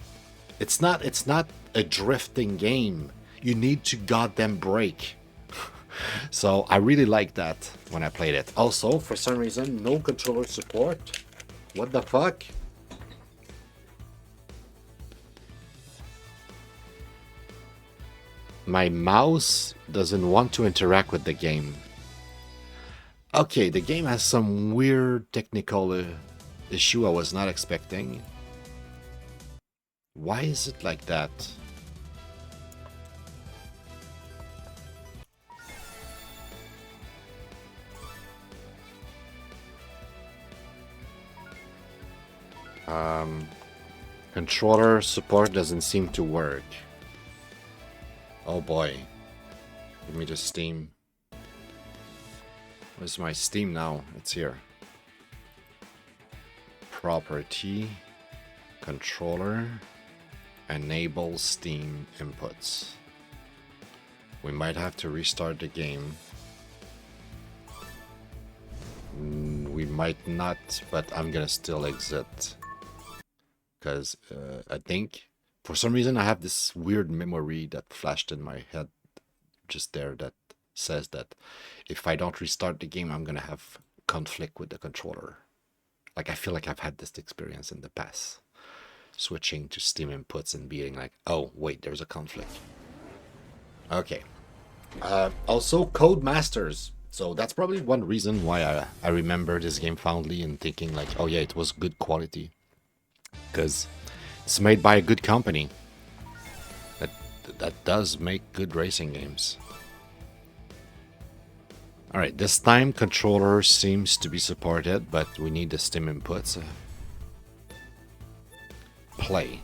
It's not a drifting game. You need to goddamn brake. So I really liked that when I played it. Also, for some reason, no controller support. What the fuck? My mouse doesn't want to interact with the game. Okay, the game has some weird technical issue I was not expecting. Why is it like that? Controller support doesn't seem to work. Oh boy. Give me the Steam. Where's my Steam now? It's here. Property. Controller. Enable Steam inputs. We might have to restart the game. We might not, but I'm gonna still exit. Because I think, for some reason, I have this weird memory that flashed in my head just there that says that if I don't restart the game, I'm gonna have conflict with the controller. Like, I feel like I've had this experience in the past. Switching to Steam inputs and being like, oh, wait, there's a conflict. Okay. Also, Codemasters. So that's probably one reason why I remember this game fondly and thinking like, oh yeah, it was good quality. Because it's made by a good company that does make good racing games. Alright, this time controller seems to be supported, but we need the Steam inputs. Play.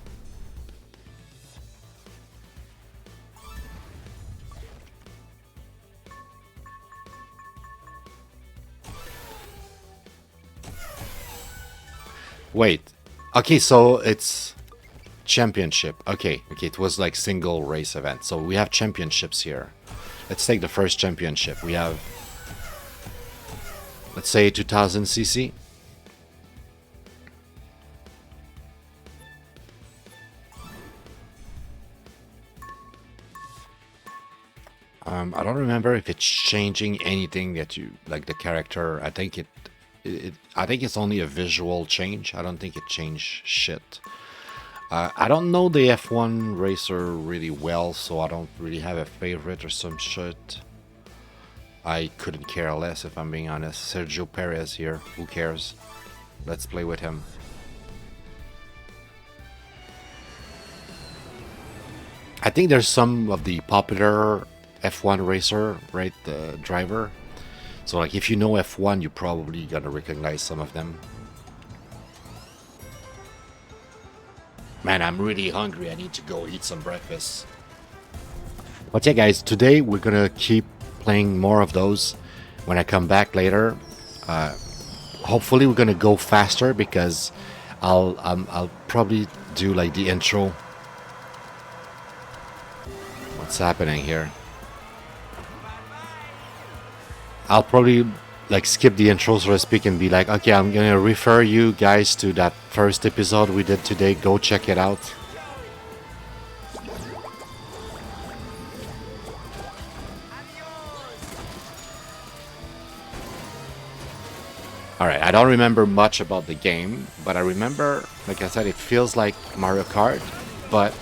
Wait. Okay, so it's championship. Okay, it was like single race event. So we have championships here. Let's take the first championship. We have, let's say, 2000 cc. I don't remember if it's changing anything that you like the character. I think I think it's only a visual change. I don't think it changed shit. I don't know the F1 racer really well, so I don't really have a favorite or some shit. I couldn't care less if I'm being honest. Sergio Perez here. Who cares? Let's play with him. I think there's some of the popular F1 racer, right? The driver. So like if you know F1, you're probably gonna recognize some of them. Man, I'm really hungry. I need to go eat some breakfast. But yeah, guys, today we're gonna keep playing more of those when I come back later. Hopefully we're gonna go faster because I'll probably do like the intro. What's happening here? I'll probably like skip the intro, so to speak, and be like, okay, I'm gonna refer you guys to that first episode we did today. Go check it out. Alright, I don't remember much about the game, but I remember, like I said, it feels like Mario Kart, but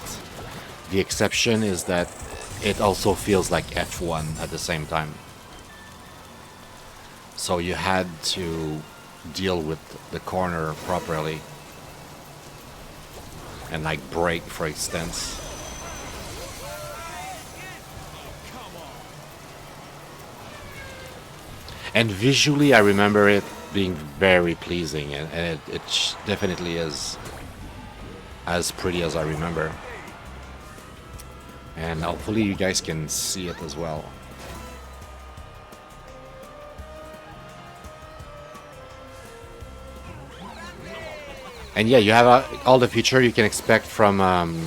the exception is that it also feels like F1 at the same time. So you had to deal with the corner properly and like brake, for instance. And visually I remember it being very pleasing, and it definitely is. as pretty as I remember. And hopefully you guys can see it as well. And yeah, you have all the feature you can expect from an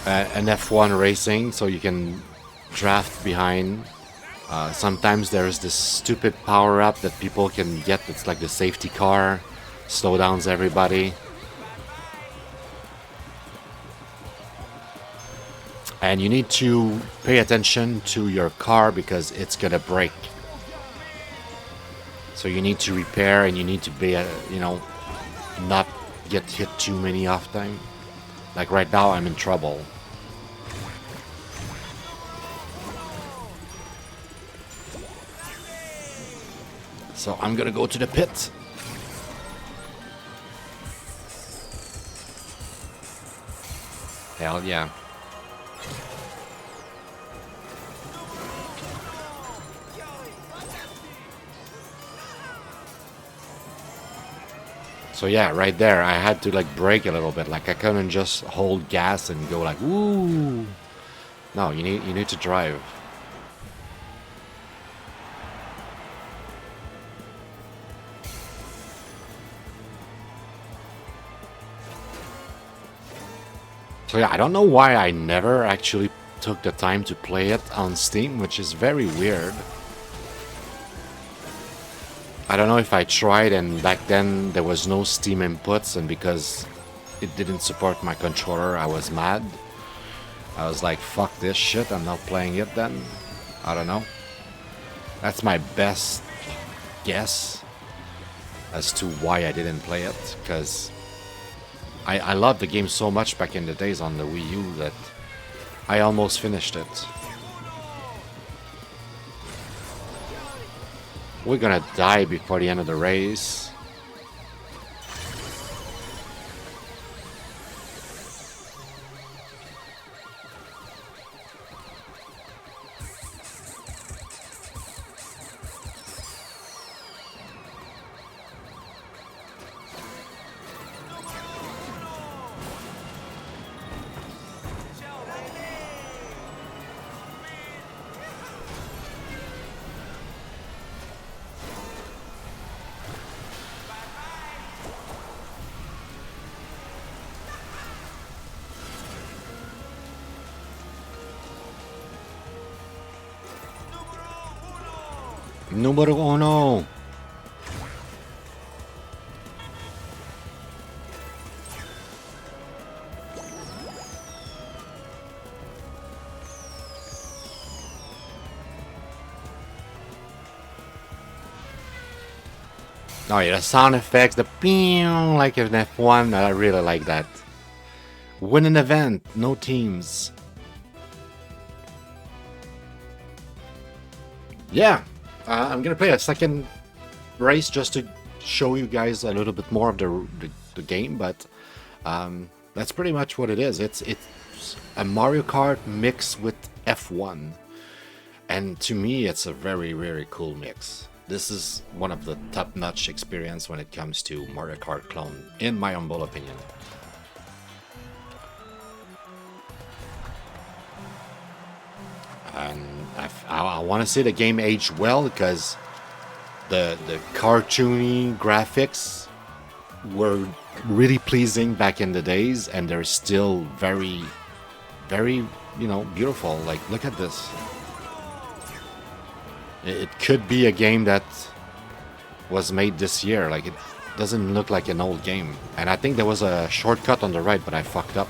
F1 racing, so you can draft behind. Sometimes there's this stupid power-up that people can get that's like the safety car, slow downs everybody. And you need to pay attention to your car because it's gonna break. So you need to repair and you need to be, you know, not get hit too many off time. Like right now, I'm in trouble. So I'm gonna go to the pit. Hell yeah. So yeah, right there, I had to like brake a little bit. Like I couldn't just hold gas and go like, woo. No, you need to drive. So yeah, I don't know why I never actually took the time to play it on Steam, which is very weird. I don't know if I tried and back then there was no Steam inputs, and because it didn't support my controller, I was mad. I was like, fuck this shit, I'm not playing it then. I don't know. That's my best guess as to why I didn't play it, because I loved the game so much back in the days on the Wii U that I almost finished it. We're gonna die before the end of the race. Numero uno. Oh yeah, the sound effects, the pew, like in F1, I really like that. Win an event, no teams. Yeah, I'm gonna play a second race just to show you guys a little bit more of the game, but that's pretty much what it is. It's a Mario Kart mix with F1, and to me, it's a very, very cool mix. This is one of the top-notch experience when it comes to Mario Kart clone, in my humble opinion. And I want to see the game age well, because the cartoony graphics were really pleasing back in the days, and they're still very, very, you know, beautiful. Like, look at this. It could be a game that was made this year. Like, it doesn't look like an old game. And I think there was a shortcut on the right, but I fucked up.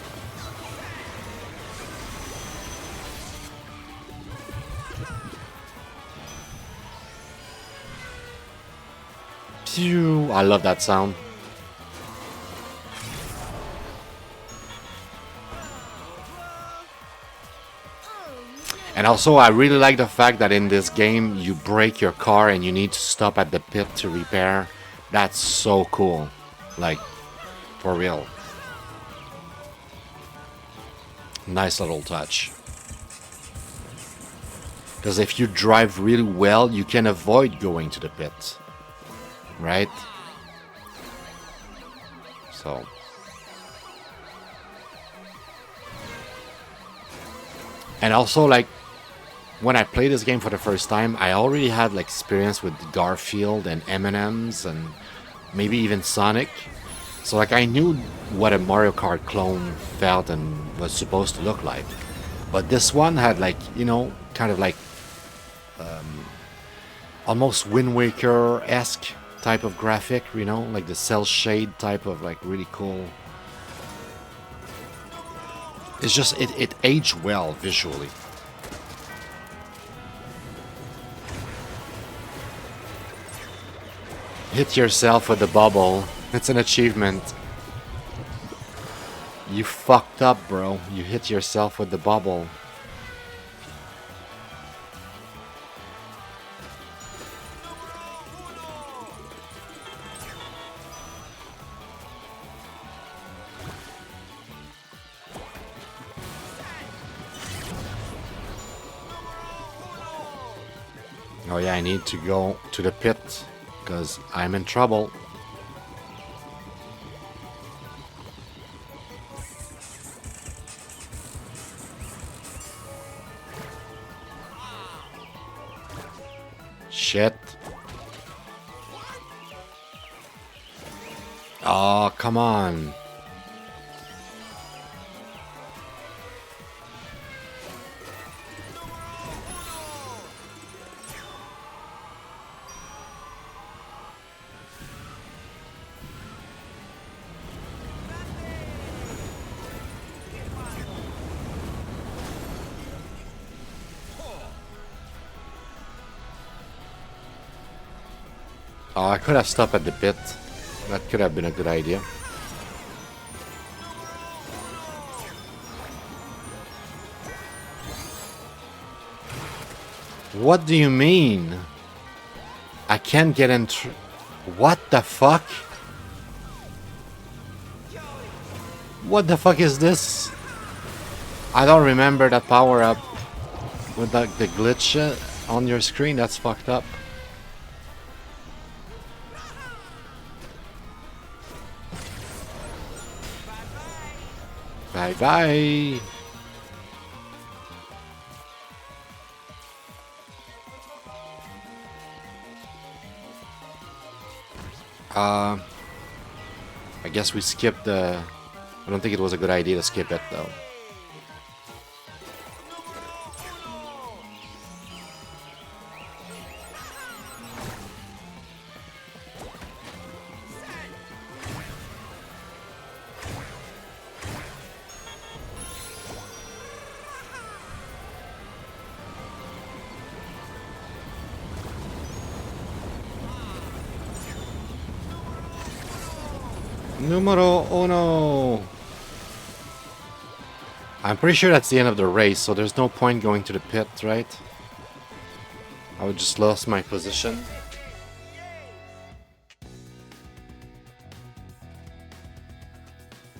Phew, I love that sound. And also, I really like the fact that in this game, you break your car and you need to stop at the pit to repair. That's so cool. Like, for real. Nice little touch. Because if you drive really well, you can avoid going to the pit. Right? So and also, like, when I played this game for the first time, I already had like experience with Garfield and M&M's and maybe even Sonic. So like I knew what a Mario Kart clone felt and was supposed to look like. But this one had like, you know, kind of like almost Wind Waker-esque type of graphic, you know, like the cell shade type of like really cool. It's just, it aged well visually. Hit yourself with the bubble. It's an achievement. You fucked up, bro. You hit yourself with the bubble. Oh yeah, I need to go to the pit because I'm in trouble. Shit. Oh, come on. Oh, I could have stopped at the pit. That could have been a good idea. What do you mean? I can't get in. What the fuck? What the fuck is this? I don't remember that power up with the glitch on your screen. That's fucked up. Bye bye. I guess we skipped the... I don't think it was a good idea to skip it though. Numero uno. I'm pretty sure that's the end of the race, so there's no point going to the pit, right? I would just lost my position.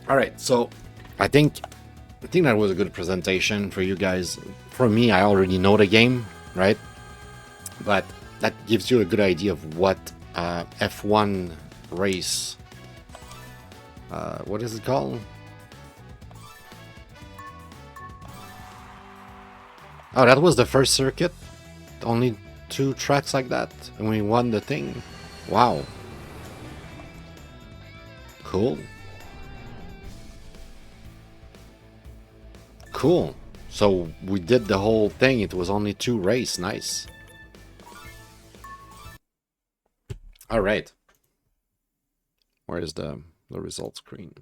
Alright, so I think that was a good presentation for you guys. For me, I already know the game, right? But that gives you a good idea of what F1 race... what is it called? Oh, that was the first circuit? Only 2 tracks like that? And we won the thing? Wow. Cool. Cool. So we did the whole thing. It was only 2 races. Nice. Alright. Where is the result screen?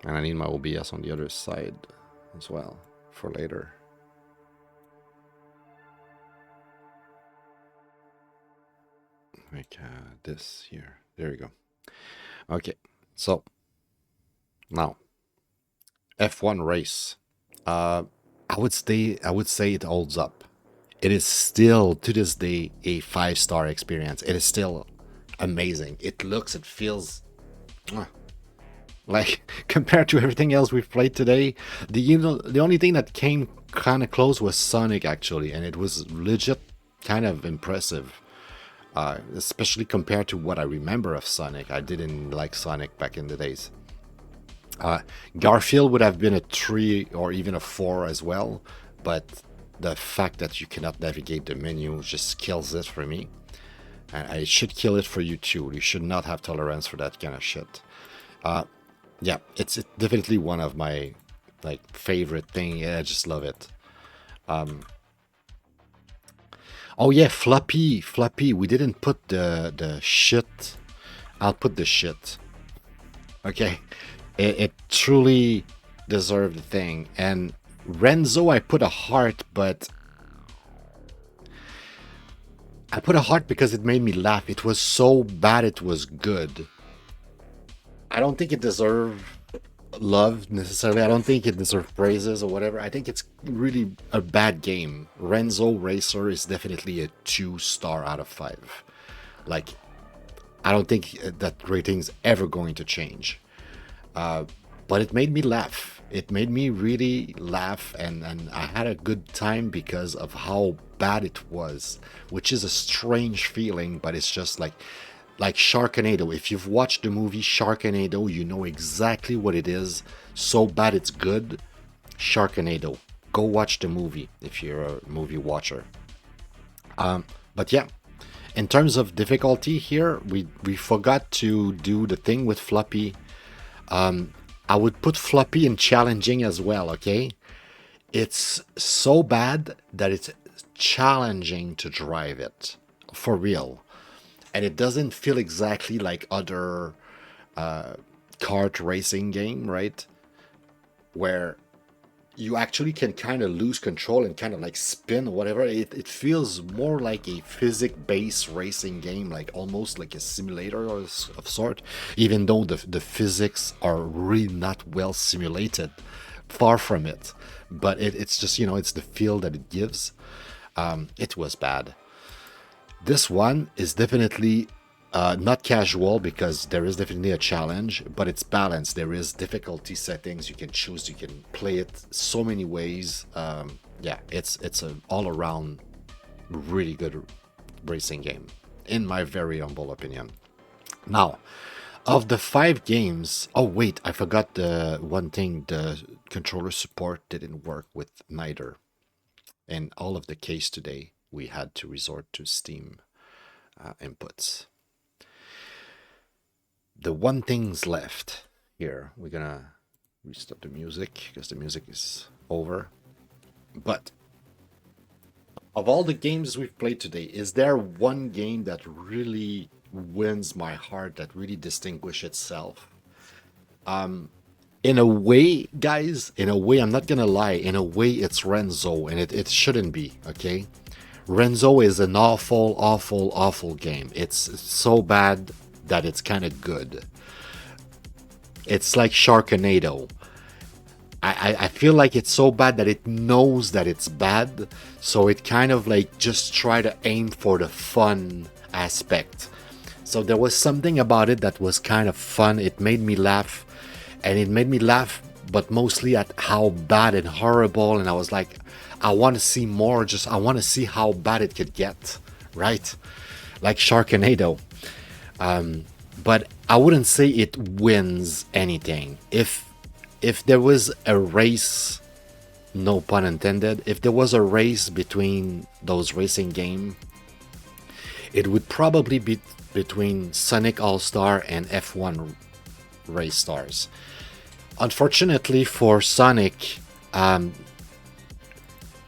And I need my OBS on the other side as well for later. Like this here. There we go. Okay, so now F1 race. I would say it holds up. It is still to this day a 5-star experience. It is still amazing. It looks, it feels like compared to everything else we've played today. The only thing that came kind of close was Sonic actually, and it was legit kind of impressive. especially compared to what I remember of Sonic. I didn't like Sonic back in the days. Garfield would have been a 3 or even a 4 as well, but the fact that you cannot navigate the menu just kills it for me. And it should kill it for you too. You should not have tolerance for that kind of shit. Yeah, it's definitely one of my like favorite thing. Yeah, I just love it. Oh yeah, Floppy. We didn't put the shit. I'll put the shit. Okay, it truly deserved the thing. And Renzo, I put a heart, but I put a heart because it made me laugh. It was so bad, it was good. I don't think it deserved love necessarily. I don't think it deserved praises or whatever. I think it's really a bad game. Renzo Racer is definitely a 2-star out of 5. Like, I don't think that rating's ever going to change. But it made me laugh. It made me really laugh, and I had a good time because of how bad it was, which is a strange feeling, but it's just like Sharknado. If you've watched the movie Sharknado, you know exactly what it is. So bad it's good. Sharknado. Go watch the movie if you're a movie watcher. But yeah, in terms of difficulty here, we forgot to do the thing with Floppy. I would put Floppy in challenging as well, okay? It's so bad that it's challenging to drive it. For real. And it doesn't feel exactly like other kart racing game, right? Where you actually can kind of lose control and kind of like spin or whatever. It feels more like a physics-based racing game, like almost like a simulator of sort, even though the physics are really not well simulated. Far from it. But it's just, you know, it's the feel that it gives. It was bad. This one is definitely not casual because there is definitely a challenge, but it's balanced. There is difficulty settings you can choose. You can play it so many ways. Yeah, it's an all-around really good racing game, in my very humble opinion. Now, of the 5 games, oh wait, I forgot the one thing. The controller support didn't work with neither. In all of the case today, we had to resort to Steam inputs. The one thing's left here. We're gonna restart the music because the music is over. But of all the games we've played today, is there one game that really wins my heart, that really distinguishes itself? In a way, guys, in a way, I'm not gonna lie, in a way it's Renzo, and it shouldn't be, okay? Renzo is an awful game. It's so bad that it's kind of good. It's like Sharknado. I feel like it's so bad that it knows that it's bad, so it kind of like just try to aim for the fun aspect. So there was something about it that was kind of fun. It made me laugh, and it made me laugh, but mostly at how bad and horrible. And I was like, I want to see more. Just I want to see how bad it could get, right? Like Sharknado. But I wouldn't say it wins anything. If there was a race, no pun intended, if there was a race between those racing games, it would probably be between Sonic All-Star and F1 Race Stars. Unfortunately for Sonic,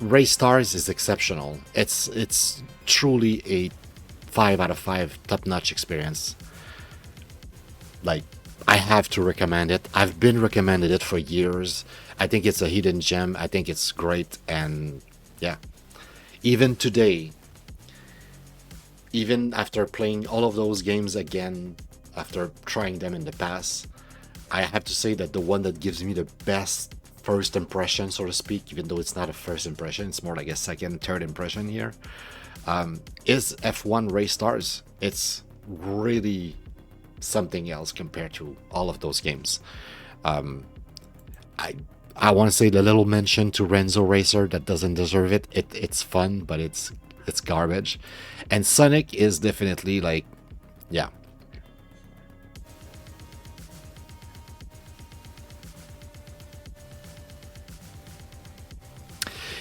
Race Stars is exceptional. It's truly a 5 out of 5 top-notch experience. Like, I have to recommend it. I've been recommended it for years. I think it's a hidden gem. I think it's great. And yeah, even today, even after playing all of those games again, after trying them in the past, I have to say that the one that gives me the best first impression, so to speak, even though it's not a first impression, it's more like a second, third impression here, is F1 Race Stars. It's really something else compared to all of those games. I want to say the little mention to Renzo Racer that doesn't deserve it. It's fun, but it's it's garbage. And Sonic is definitely like, yeah.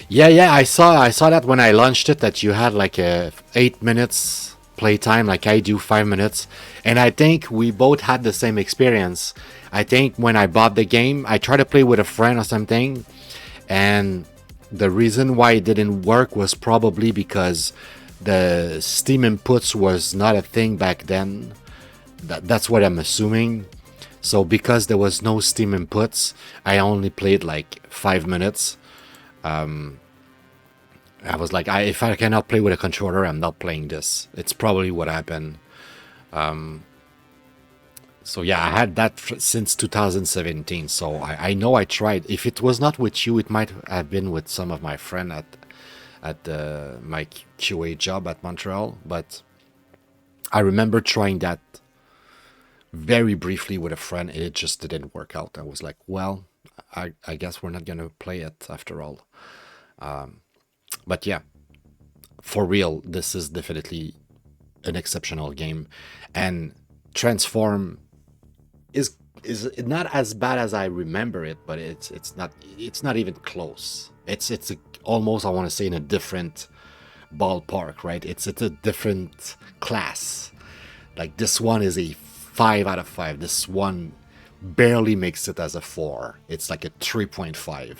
Yeah, I saw that when I launched it, that you had like a 8 minutes playtime, like I do 5 minutes. And I think we both had the same experience. I think when I bought the game, I tried to play with a friend or something, and the reason why it didn't work was probably because the Steam inputs was not a thing back then. That's what I'm assuming. So because there was no Steam inputs, I only played like 5 minutes. I was like, if I cannot play with a controller, I'm not playing this. It's probably what happened. So yeah, I had that since 2017. So I know I tried. If it was not with you, it might have been with some of my friend at my QA job at Montreal. But I remember trying that very briefly with a friend, and it just didn't work out. I was like, well, I guess we're not gonna play it after all. But yeah, for real, this is definitely an exceptional game, and Transform is not as bad as I remember it, but it's not even close. It's almost, I want to say, in a different ballpark, right? It's a different class. Like this one is a 5 out of 5. This one barely makes it as a 4. It's like a 3.5.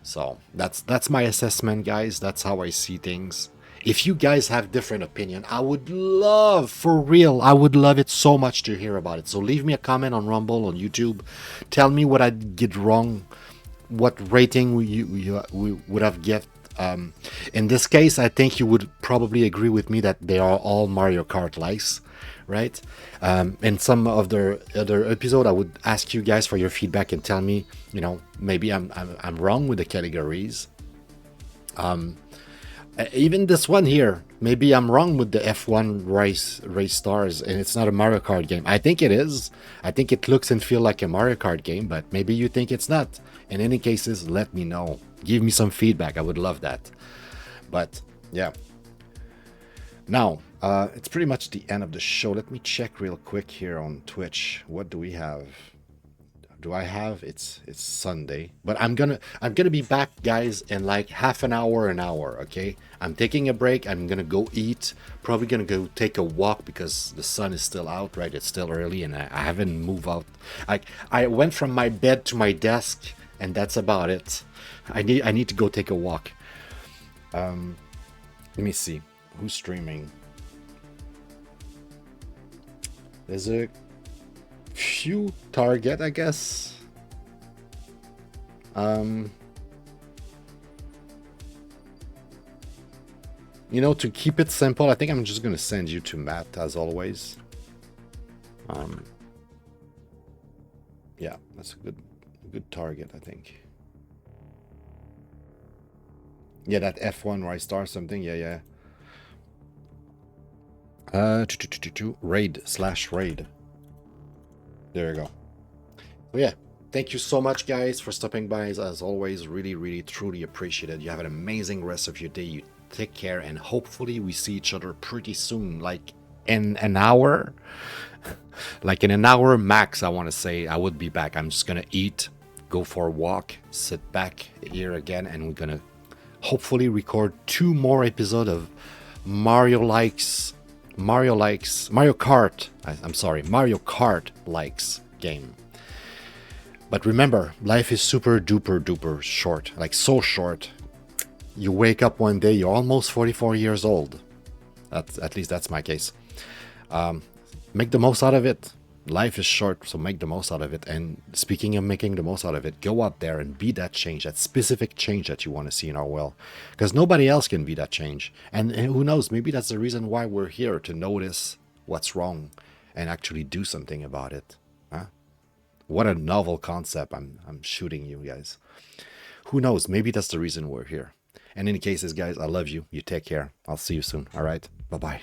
So that's my assessment, guys. That's how I see things. If you guys have different opinion, I would love, for real, I would love it so much to hear about it. So leave me a comment on Rumble, on YouTube. Tell me what I did wrong, what rating you would have get. In this case, I think you would probably agree with me that they are all Mario Kart likes, right? In some of the other episode, I would ask you guys for your feedback and tell me, maybe I'm wrong with the categories. Even this one here, maybe I'm wrong with the F1 race stars, and it's not a Mario Kart game. I think it is. I think it looks and feel like a Mario Kart game, but maybe you think it's not. In any cases, let me know. Give me some feedback. I would love that. But yeah. Now, it's pretty much the end of the show. Let me check real quick here on Twitch. What do we have? Do I have? It's Sunday, but I'm gonna be back, guys, in like half an hour, okay? I'm taking a break. I'm gonna go eat. Probably gonna go take a walk because the sun is still out, right? It's still early, and I haven't moved out. I went from my bed to my desk, and that's about it. I need to go take a walk. Let me see who's streaming. There's a few target, I guess. To keep it simple, I think I'm just gonna send you to Matt as always. Yeah, that's a good target, I think. Yeah, that F1 right star something. Yeah. Raid/raid. There you go. So yeah, thank you so much, guys, for stopping by. As always, really, really, truly appreciate it. You have an amazing rest of your day. You take care, and hopefully we see each other pretty soon, like in an hour. Like in an hour max, I want to say. I would be back. I'm just gonna eat, go for a walk, sit back here again, and we're gonna hopefully record 2 more episodes of Mario Kart likes game. But remember, life is super duper short, like so short. You wake up one day, you're almost 44 years old. At least that's my case. Make the most out of it. Life is short, so make the most out of it. And speaking of making the most out of it, go out there and be that change, that specific change that you want to see in our world. Because nobody else can be that change. And who knows, maybe that's the reason why we're here, to notice what's wrong and actually do something about it. Huh? What a novel concept I'm shooting you guys. Who knows, maybe that's the reason we're here. In any cases, guys, I love you. You take care. I'll see you soon. All right? Bye-bye.